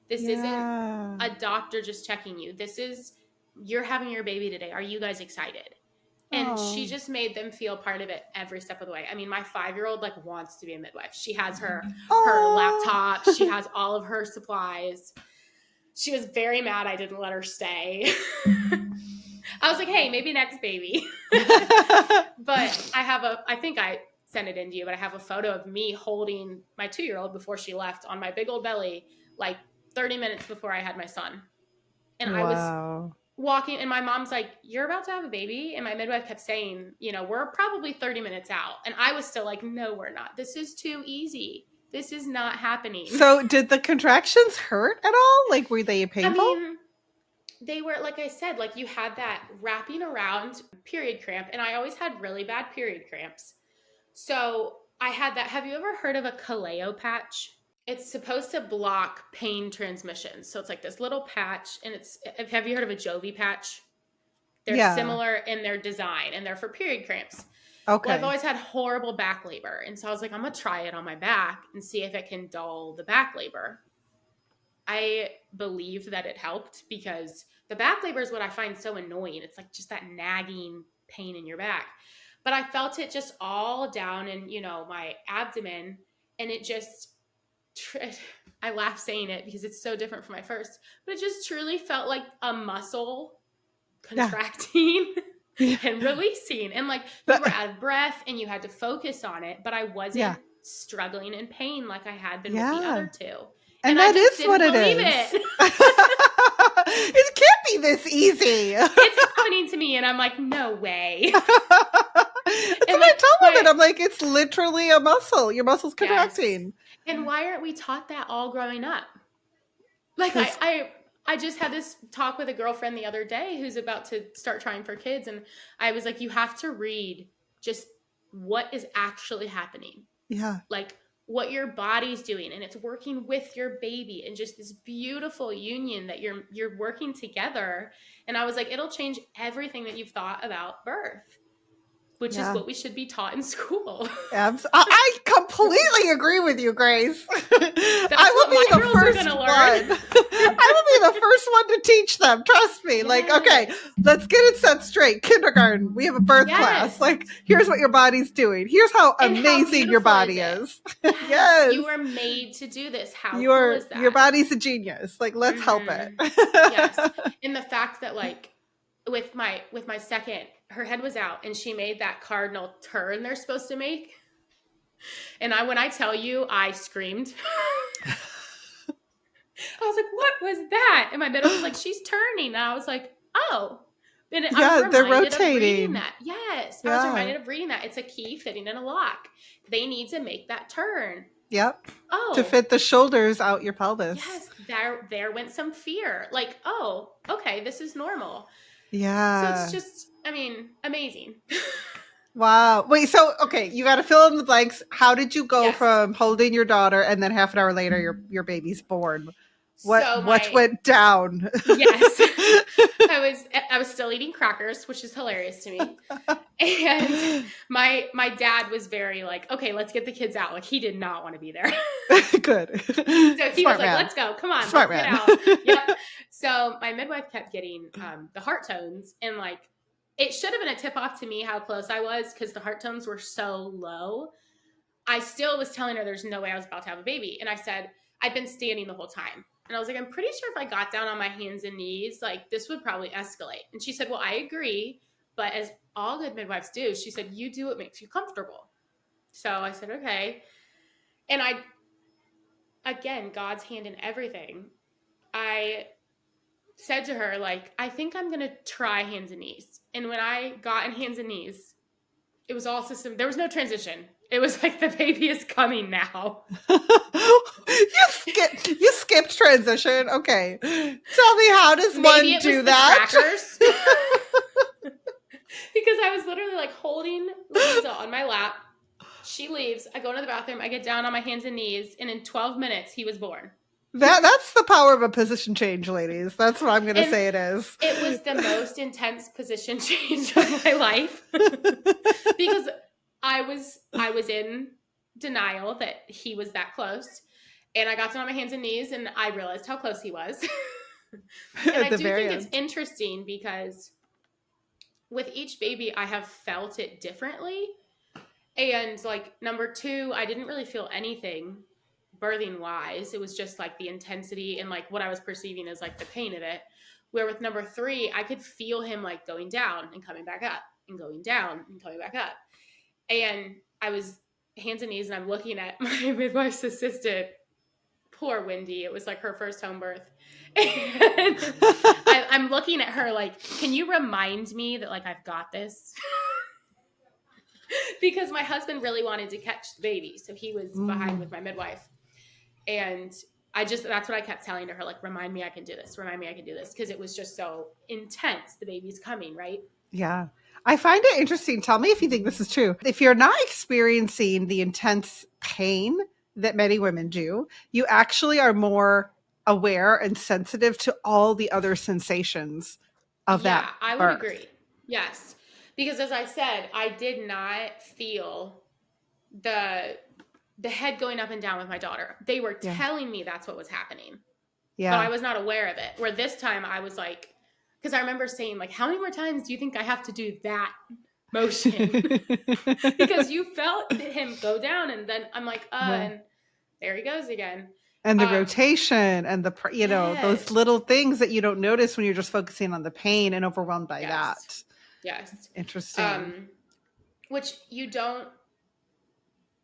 This isn't a doctor just checking you. This is, you're having your baby today. Are you guys excited? And she just made them feel part of it every step of the way. I mean, my 5-year-old like wants to be a midwife. She has her laptop. She has all of her supplies. She was very mad I didn't let her stay. I was like, hey, maybe next baby. But I think I sent it in to you, but I have a photo of me holding my 2-year-old before she left on my big old belly, like 30 minutes before I had my son. And I was walking and my mom's like, you're about to have a baby. And my midwife kept saying, we're probably 30 minutes out. And I was still like, no, we're not. This is too easy. This is not happening. So did the contractions hurt at all? Like, were they painful? I mean, they were, like I said, like you had that wrapping around period cramp. And I always had really bad period cramps. So I had that. Have you ever heard of a Kaleo patch? It's supposed to block pain transmission. So it's like this little patch and have you heard of a Jovi patch? They're similar in their design and they're for period cramps. Okay. Well, I've always had horrible back labor. And so I was like, I'm going to try it on my back and see if it can dull the back labor. I believe that it helped because the back labor is what I find so annoying. It's like just that nagging pain in your back. But I felt it just all down in, my abdomen and it just, I laugh saying it because it's so different from my first, but it just truly felt like a muscle contracting and releasing. And like you were out of breath and you had to focus on it, but I wasn't struggling in pain like I had been with the other two. And that is what it is. It can't be this easy. It's happening to me and I'm like, no way. That's what I tell women. I'm like, it's literally a muscle. Your muscle's contracting. And why aren't we taught that all growing up? Like Because I just had this talk with a girlfriend the other day who's about to start trying for kids, and I was like, you have to read just what is actually happening. yeah, Like what your body's doing, and it's working with your baby, and just this beautiful union that you're working together. And I was like, it'll change everything that you've thought about birth, which is yeah. what we should be taught in school. I completely agree with you, Grace. That's I what will my be the girls are first gonna learn. one. I will be the first one to teach them. Trust me. Like, okay, Yes. let's get it set straight. Kindergarten, we have a birth class. Yes. Like, here's what your body's doing. Here's how And how amazing your beautiful is body it? is. Yes, Yes. you are made to do this. How cool is Your that? body's a genius. Like, let's help it. Yes. And the fact that like with my second, her head was out and she made that cardinal turn they're supposed to make. And when I tell you, I screamed. I was like, what was that? And my middle was like, she's turning. And I was like, oh. And I Yeah, was they're reminded of reading rotating. that. Yes. I Yeah. was reminded of reading that. It's a key fitting in a lock. They need to make that turn. Yep. Oh. To fit the shoulders out your pelvis. Yes. There went some fear. Like, oh, okay, this is normal. Yeah. So it's just, I mean, amazing. Wow. Wait, so okay, you got to fill in the blanks. How did you go Yes. from holding your daughter and then half an hour later your baby's born? What So went down? Yes. I was still eating crackers, which is hilarious to me. And my dad was very like, okay, let's get the kids out. Like he did not want to be there. Good. So he Smart was like, man. let's go. Come on, Smart let's man. get out. Yep. So my midwife kept getting the heart tones, and like it should have been a tip off to me how close I was because the heart tones were so low. I still was telling her there's no way I was about to have a baby. And I said, I'd been standing the whole time. And I was like, I'm pretty sure if I got down on my hands and knees, like this would probably escalate. And she said, well, I agree. But as all good midwives do, she said, you do what makes you comfortable. So I said, okay. And again, God's hand in everything. I said to her, like, I think I'm going to try hands and knees. And when I got in hands and knees, it was all system. There was no transition. It was like the baby is coming now. You skipped transition. Okay. Tell me, how does Maybe one do that? Crackers. Because I was literally like holding Louisa on my lap. She leaves. I go to the bathroom. I get down on my hands and knees. And in 12 minutes, he was born. That's the power of a position change, ladies. That's what I'm going to say it is. It was the most intense position change of my life. Because I was in denial that he was that close. And I got down on my hands and knees and I realized how close he was. And I do think it's interesting because with each baby, I have felt it differently. And like number 2, I didn't really feel anything birthing wise. It was just like the intensity and like what I was perceiving as like the pain of it. Where with number 3, I could feel him like going down and coming back up and going down and coming back up. And I was hands and knees and I'm looking at my midwife's assistant. Poor Wendy. It was like her first home birth. And I'm looking at her like, can you remind me that like I've got this? Because my husband really wanted to catch the baby. So he was behind with my midwife. And that's what I kept telling her, like, remind me I can do this. Remind me I can do this. Because it was just so intense. The baby's coming, right? Yeah. I find it interesting. Tell me if you think this is true. If you're not experiencing the intense pain that many women do, you actually are more aware and sensitive to all the other sensations of that birth. I would agree. Yes. Because as I said, I did not feel the head going up and down with my daughter. They were telling me that's what was happening. Yeah. But I was not aware of it. Where this time I was like, because I remember saying like, how many more times do you think I have to do that motion? Because you felt him go down and then I'm like, and there he goes again. And the rotation and the, those little things that you don't notice when you're just focusing on the pain and overwhelmed by that. Yes. Interesting. Which you don't,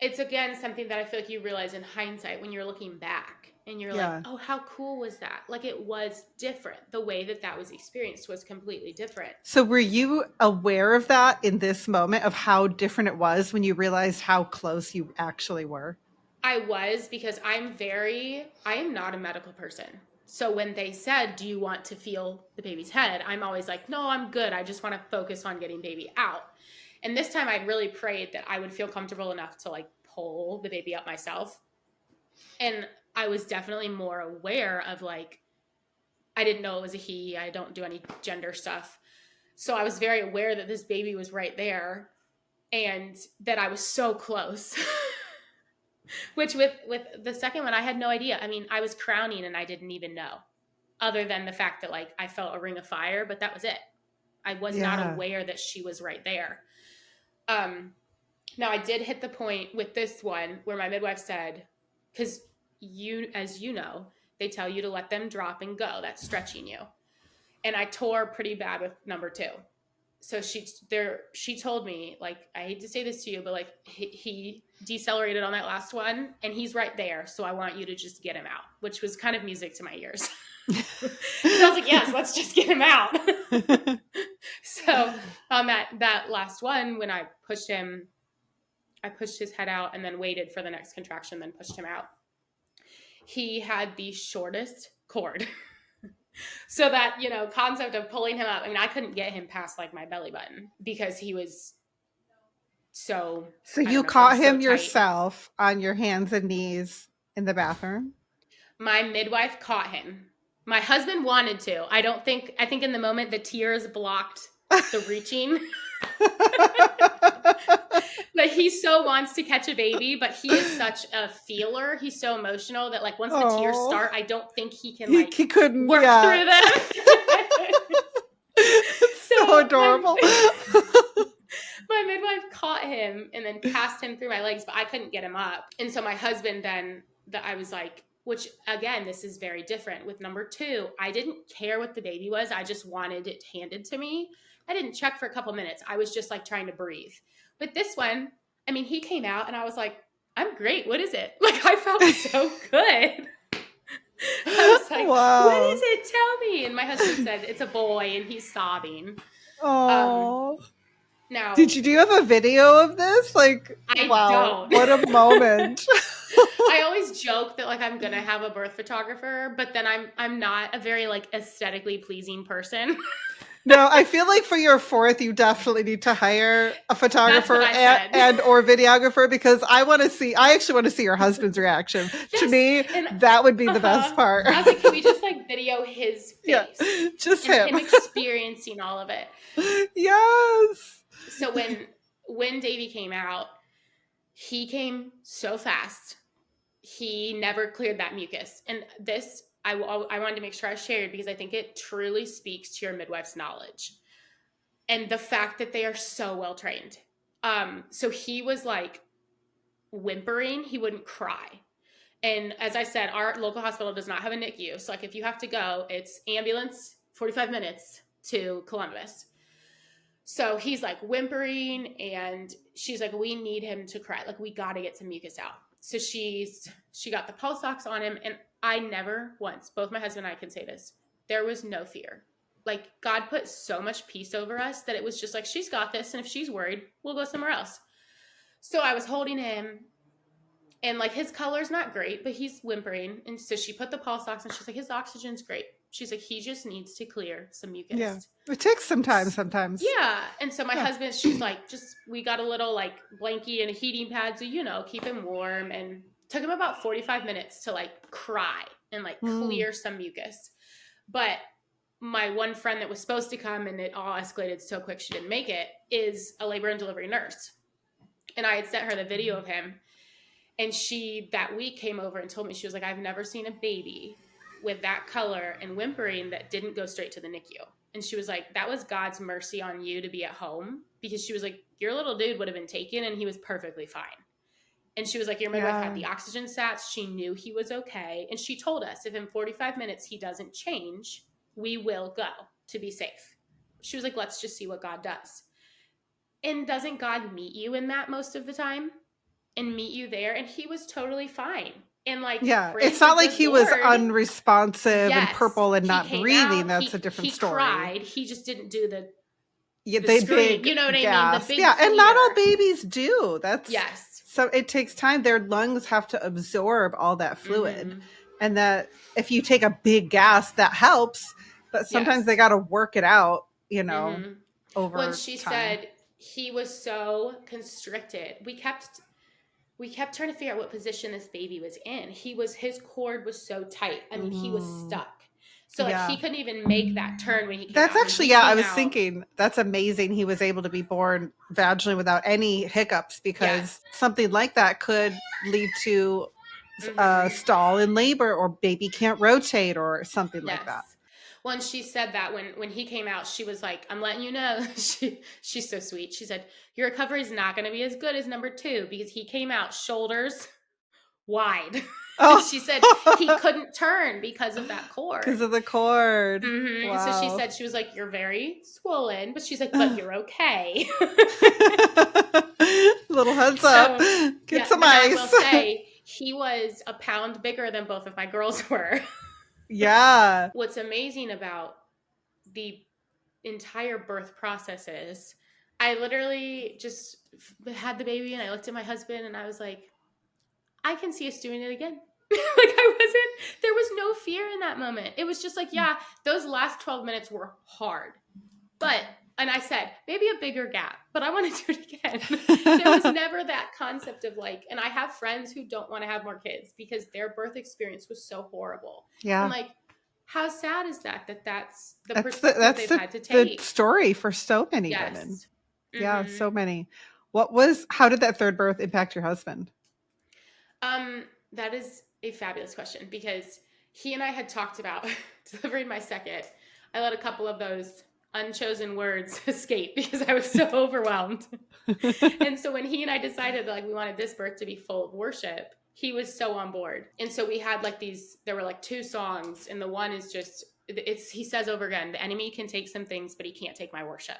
it's again, something that I feel like you realize in hindsight when you're looking back and you're like, oh, how cool was that? Like it was different. The way that was experienced was completely different. So were you aware of that in this moment of how different it was when you realized how close you actually were? I was, because I am not a medical person. So when they said, do you want to feel the baby's head? I'm always like, no, I'm good. I just want to focus on getting baby out. And this time I really prayed that I would feel comfortable enough to like pull the baby up myself. And I was definitely more aware of like, I didn't know it was a he. I don't do any gender stuff. So I was very aware that this baby was right there and that I was so close. Which with the second one, I had no idea. I mean, I was crowning and I didn't even know, other than the fact that like I felt a ring of fire, but that was it. I was not aware that she was right there. Now I did hit the point with this one where my midwife said, because as you know, they tell you to let them drop and go. That's stretching you. And I tore pretty bad with number 2. So she told me, like, I hate to say this to you, but like he decelerated on that last one and he's right there. So I want you to just get him out, which was kind of music to my ears. So I was like, yes, let's just get him out. So on that last one, when I pushed his head out and then waited for the next contraction, then pushed him out. He had the shortest cord. So that, concept of pulling him up, I mean, I couldn't get him past like my belly button because he was so you caught him yourself on your hands and knees in the bathroom? My midwife caught him. My husband wanted to. I think in the moment the tears blocked the reaching. But he so wants to catch a baby, but he is such a feeler. He's so emotional that like once the tears start, I don't think he can like he couldn't work through them. So adorable. My midwife caught him and then passed him through my legs, but I couldn't get him up. And so my husband I was like, which again, this is very different with number 2. I didn't care what the baby was. I just wanted it handed to me. I didn't check for a couple minutes. I was just like trying to breathe. With this one, I mean, he came out and I was like, I'm great. What is it? Like, I felt so good. I was like, wow. What is it? Tell me. And my husband said, it's a boy, and he's sobbing. Oh. Now, do you have a video of this? Like, I wow, don't. What a moment. I always joke that like I'm gonna have a birth photographer, but then I'm not a very like aesthetically pleasing person. No, I feel like for your 4th, you definitely need to hire a photographer and or videographer, because I actually want to see your husband's reaction. Yes, to me, that would be the best part. I was like, can we just like video his face? Yeah, just and him experiencing all of it. Yes. So when Davey came out, he came so fast. He never cleared that mucus. And this, I wanted to make sure I shared because I think it truly speaks to your midwife's knowledge and the fact that they are so well trained. So he was like whimpering. He wouldn't cry. And as I said, our local hospital does not have a NICU. So like if you have to go, it's ambulance, 45 minutes to Columbus. So he's like whimpering and she's like, we need him to cry. Like we got to get some mucus out. So she got the pulse ox on him, and I never once, both my husband and I can say this, there was no fear. Like God put so much peace over us that it was just like, she's got this. And if she's worried, we'll go somewhere else. So I was holding him and like his color's not great, but he's whimpering. And so she put the pulse ox and she's like, his oxygen's great. She's like, he just needs to clear some mucus. Yeah. It takes some time sometimes. Yeah. And so my husband, she's like, we got a little like blankie and a heating pad. So, keep him warm, and took him about 45 minutes to like cry and like clear some mucus. But my one friend that was supposed to come, and it all escalated so quick she didn't make it, is a labor and delivery nurse. And I had sent her the video of him. And she that week came over and told me, she was like, I've never seen a baby with that color and whimpering that didn't go straight to the NICU. And she was like, that was God's mercy on you to be at home, because she was like, your little dude would have been taken and he was perfectly fine. And she was like, your midwife had the oxygen stats. She knew he was okay. And she told us, if in 45 minutes he doesn't change, we will go to be safe. She was like, let's just see what God does. And doesn't God meet you in that most of the time and meet you there? And he was totally fine. And like, it's not like he was unresponsive and purple and not breathing. That's a different story. He cried. He just didn't do the Yeah, the they scream. You big know what I mean? The gasp. big Yeah, and not all fear. babies do. That's Yes. so it takes time. Their lungs have to absorb all that fluid. Mm-hmm. And that if you take a big gasp, that helps, but sometimes they Yes. got to work it out, Mm-hmm. When over she time. said he was so constricted, we kept trying to figure out what position this baby was in. His cord was so tight. I mean, he was Mm, stuck. So like he yeah. couldn't even make that turn when he came That's out. When actually, he yeah, I came was out, thinking that's amazing. He was able to be born vaginally without any hiccups because yes. something like that could lead to a Mm-hmm. stall in labor or baby can't rotate or something like Yes. that. When she said that, when he came out, she was like, "I'm letting you know." She's so sweet. She said, "Your recovery is not going to be as good as number 2 because he came out shoulders wide." She said he Oh, couldn't turn because of that because cord. of the cord. So she Wow. said, she was like, "You're very swollen," but she's like, "But you're okay." Little heads up. So Get yeah, some and I will ice. say he was a pound bigger than both of my girls were. Yeah. What's amazing about the entire birth process is I literally just had the baby and I looked at my husband and I was like, I can see us doing it again. There was no fear in that moment. It was just like, yeah, those last 12 minutes were hard. And I said, maybe a bigger gap, but I want to do it again. There was never that concept of like, and I have friends who don't want to have more kids because their birth experience was so horrible. And Yeah. like, how sad is that that's the That's perspective they've had to the take? story for so many women. Yes. Yeah, Mm-hmm. so many. How did that third birth impact your husband? That is a fabulous question because he and I had talked about delivering my second. I let a couple of those unchosen words escape because I was so overwhelmed. And so when he and I decided that like we wanted this birth to be full of worship, he was so on board. And so we had like there were like 2 songs, and the one is just he says over again, the enemy can take some things, but he can't take my worship.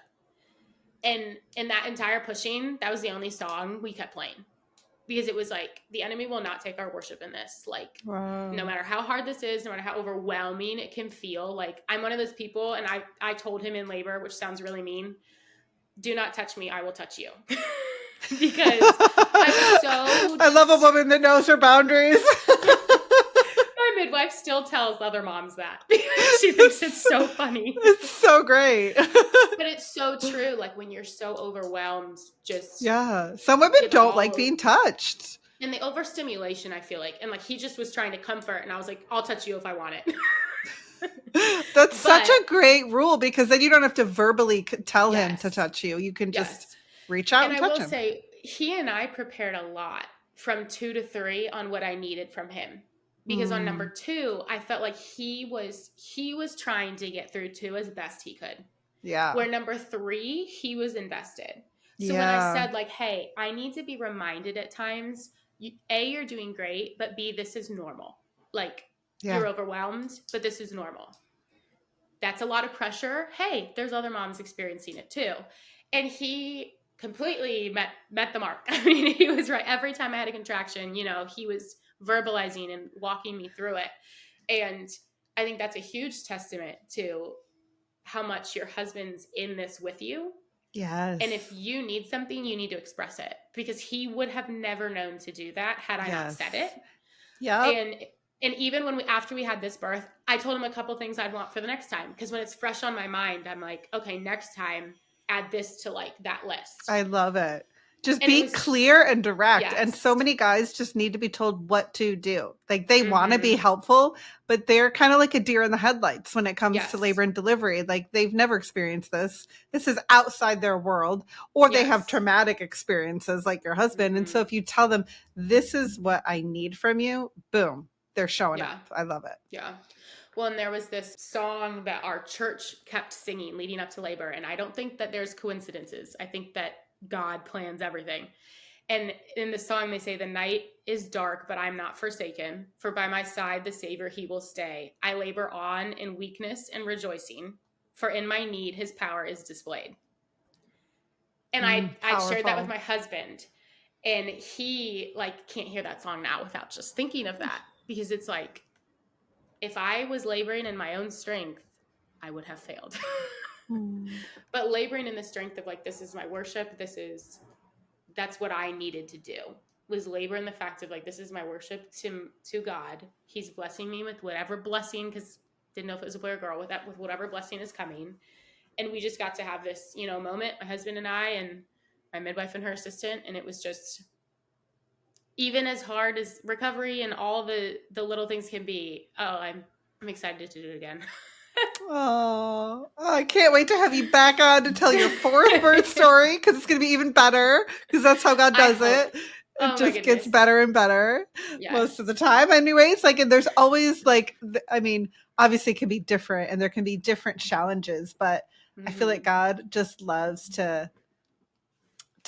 And in that entire pushing, that was the only song we kept playing. Because it was like, the enemy will not take our worship in this. Like, Wow. no matter how hard this is, no matter how overwhelming it can feel, like, I'm one of those people, and I told him in labor, which sounds really mean, do not touch me, I will touch you. Because I was so I love a woman that knows her boundaries. My midwife still tells other moms that because she thinks it's so funny. It's so great. But it's so true. Like when you're so overwhelmed, just Yeah. Some women it don't like all being touched. and the overstimulation, I feel like, and like he just was trying to comfort, and I was like, I'll touch you if I want it. That's such But a great rule because then you don't have to verbally tell him to yes, touch you. You can just yes. reach out And and I touch will him. say, he and I prepared a lot from 2 to 3 on what I needed from him. Because on number Mm, 2, I felt like he was trying to get through 2 as best he could. yeah. Where number 3, he was invested. So when I Yeah. said like, hey, I need to be reminded at times, you're doing great, but B, this is normal. Like Yeah. you're overwhelmed, but this is normal. That's a lot of pressure. Hey, there's other moms experiencing it too. And he completely met the mark. I mean, he was right. Every time I had a contraction, he was verbalizing and walking me through it. And I think that's a huge testament to how much your husband's in this with you. Yes. And if you need something, you need to express it because he would have never known to do that had I not said it. Yeah. And even after we had this birth, I told him a couple things I'd want for the next time because when it's fresh on my mind, I'm like, okay, next time add this to like that list. I love it. Just And it be was clear and direct. yes. And so many guys just need to be told what to do. Like they want to be helpful, but they're kind of like a deer in the headlights when it comes to labor and delivery. Like they've never experienced this. This is outside their world, or they have traumatic experiences like your husband. And so if you tell them, this is what I need from you, boom, they're showing up. I love it. Yeah. Well, and there was this song that our church kept singing leading up to labor. And I don't think that there's coincidences. I think that God plans everything. And in the song, they say, the night is dark, but I'm not forsaken. For by my side, the Savior, he will stay. I labor on in weakness and rejoicing. For in my need, his power is displayed. And I shared that with my husband. And he like can't hear that song now without just thinking of that. Because it's like, if I was laboring in my own strength, I would have failed. But but laboring in the strength of like, this is my worship. That's what I needed to do, was labor in the fact of like, this is my worship to God. He's blessing me with whatever blessing, because didn't know if it was a boy or girl, with whatever blessing is coming. And we just got to have this, moment, my husband and I, and my midwife and her assistant. And it was just, even as hard as recovery and all the little things can be. Oh, I'm excited to do it again. Oh, I can't wait to have you back on to tell your fourth birth story, because it's going to be even better, because that's how God does it. It just gets better and better most of the time. Anyways, like, and there's always like, I mean, obviously it can be different and there can be different challenges, but I feel like God just loves to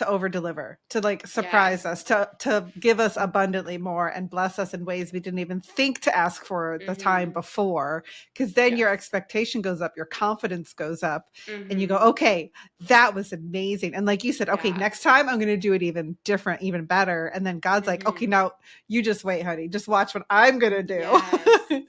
over deliver, to like surprise us, to give us abundantly more and bless us in ways we didn't even think to ask for the time before. Because then your expectation goes up, your confidence goes up, and you go, okay, that was amazing. And like you said, okay, next time I'm going to do it even different, even better. And then God's like, okay, now you just wait, honey, just watch what I'm going to do.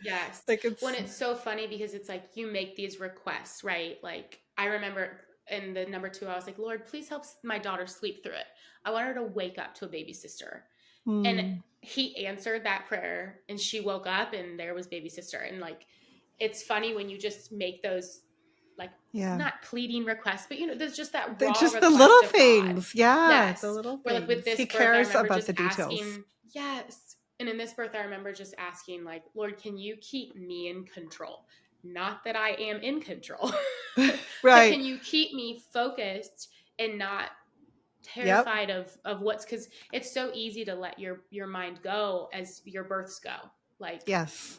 Yes. Like it's so funny, because it's like, you make these requests, right? Like, I remember in the number 2, I was like, Lord, please help my daughter sleep through it. I want her to wake up to a baby sister. And he answered that prayer, and she woke up and there was baby sister. And like, it's funny when you just make those, like, not pleading requests, but there's just that raw just request the little of things. God. Yes, the little Where, things. like, with this he birth, cares I remember about just the details. asking, and in this birth, I remember just asking, like, Lord, can you keep me in control? Not that I am in control. Right. But can you keep me focused and not terrified of what's, because it's so easy to let your mind go as your births go. Like,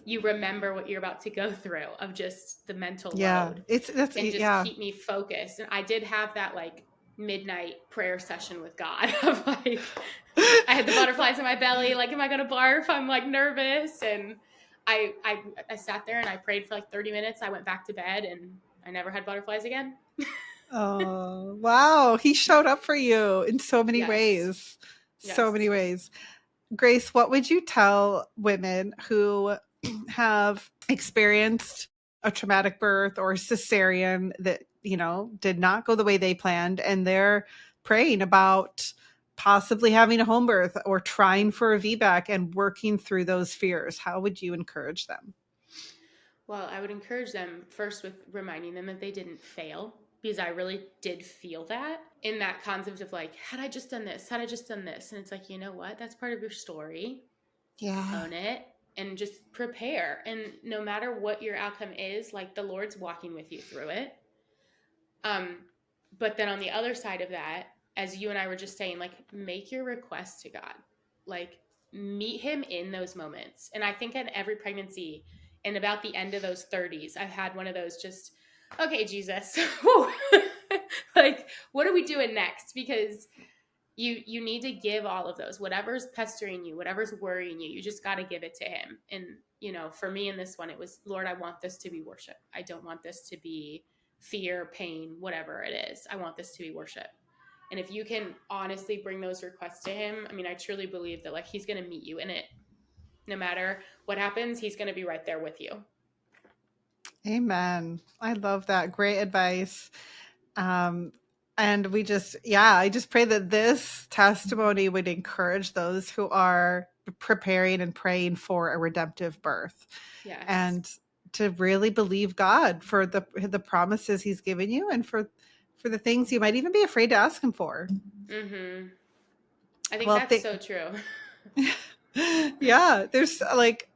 you remember what you're about to go through, of just the mental load. Keep me focused. And I did have that like midnight prayer session with God of like, I had the butterflies in my belly, like, am I gonna barf? I'm like nervous. And I sat there and I prayed for like 30 minutes. I went back to bed and I never had butterflies again. Oh, wow. He showed up for you in so many ways. So many ways. Grace, what would you tell women who have experienced a traumatic birth or cesarean that, did not go the way they planned, and they're praying about possibly having a home birth or trying for a VBAC and working through those fears? How would you encourage them? Well, I would encourage them first with reminding them that they didn't fail, because I really did feel that, in that concept of like, had I just done this, had I just done this? And it's like, you know what? That's part of your story. Yeah. Own it and just prepare. And no matter what your outcome is, like, the Lord's walking with you through it. But then on the other side of that, as you and I were just saying, like, make your request to God. Like, meet him in those moments. And I think in every pregnancy, and about the end of those 30s, I've had one of those just, okay, Jesus, like, what are we doing next? Because you need to give all of those, whatever's pestering you, whatever's worrying you, you just got to give it to him. And, for me in this one, it was, Lord, I want this to be worship. I don't want this to be fear, pain, whatever it is. I want this to be worship. And if you can honestly bring those requests to him, I mean, I truly believe that, like, he's going to meet you in it. No matter what happens, he's going to be right there with you. Amen. I love that. Great advice. And I just pray that this testimony would encourage those who are preparing and praying for a redemptive birth. Yes. And to really believe God for the promises he's given you, and for the things you might even be afraid to ask him for. Mm-hmm. I think that's so true. Yeah. There's like,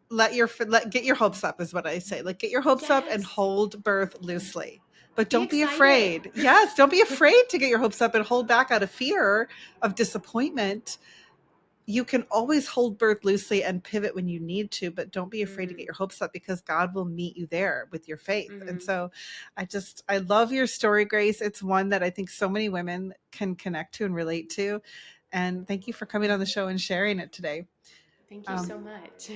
get your hopes up is what I say. Like, get your hopes up and hold birth loosely. But don't be afraid. Yes, don't be afraid to get your hopes up and hold back out of fear of disappointment. You can always hold birth loosely and pivot when you need to, but don't be afraid to get your hopes up, because God will meet you there with your faith. And so I love your story, Grace. It's one that I think so many women can connect to and relate to. And thank you for coming on the show and sharing it today. Thank you so much.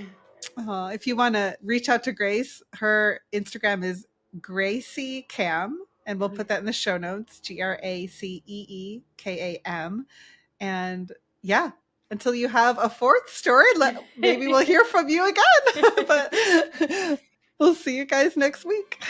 If you want to reach out to Grace, her Instagram is Gracie Kam, and we'll put that in the show notes, GraceeKam. And yeah, until you have a fourth story, maybe we'll hear from you again. But we'll see you guys next week.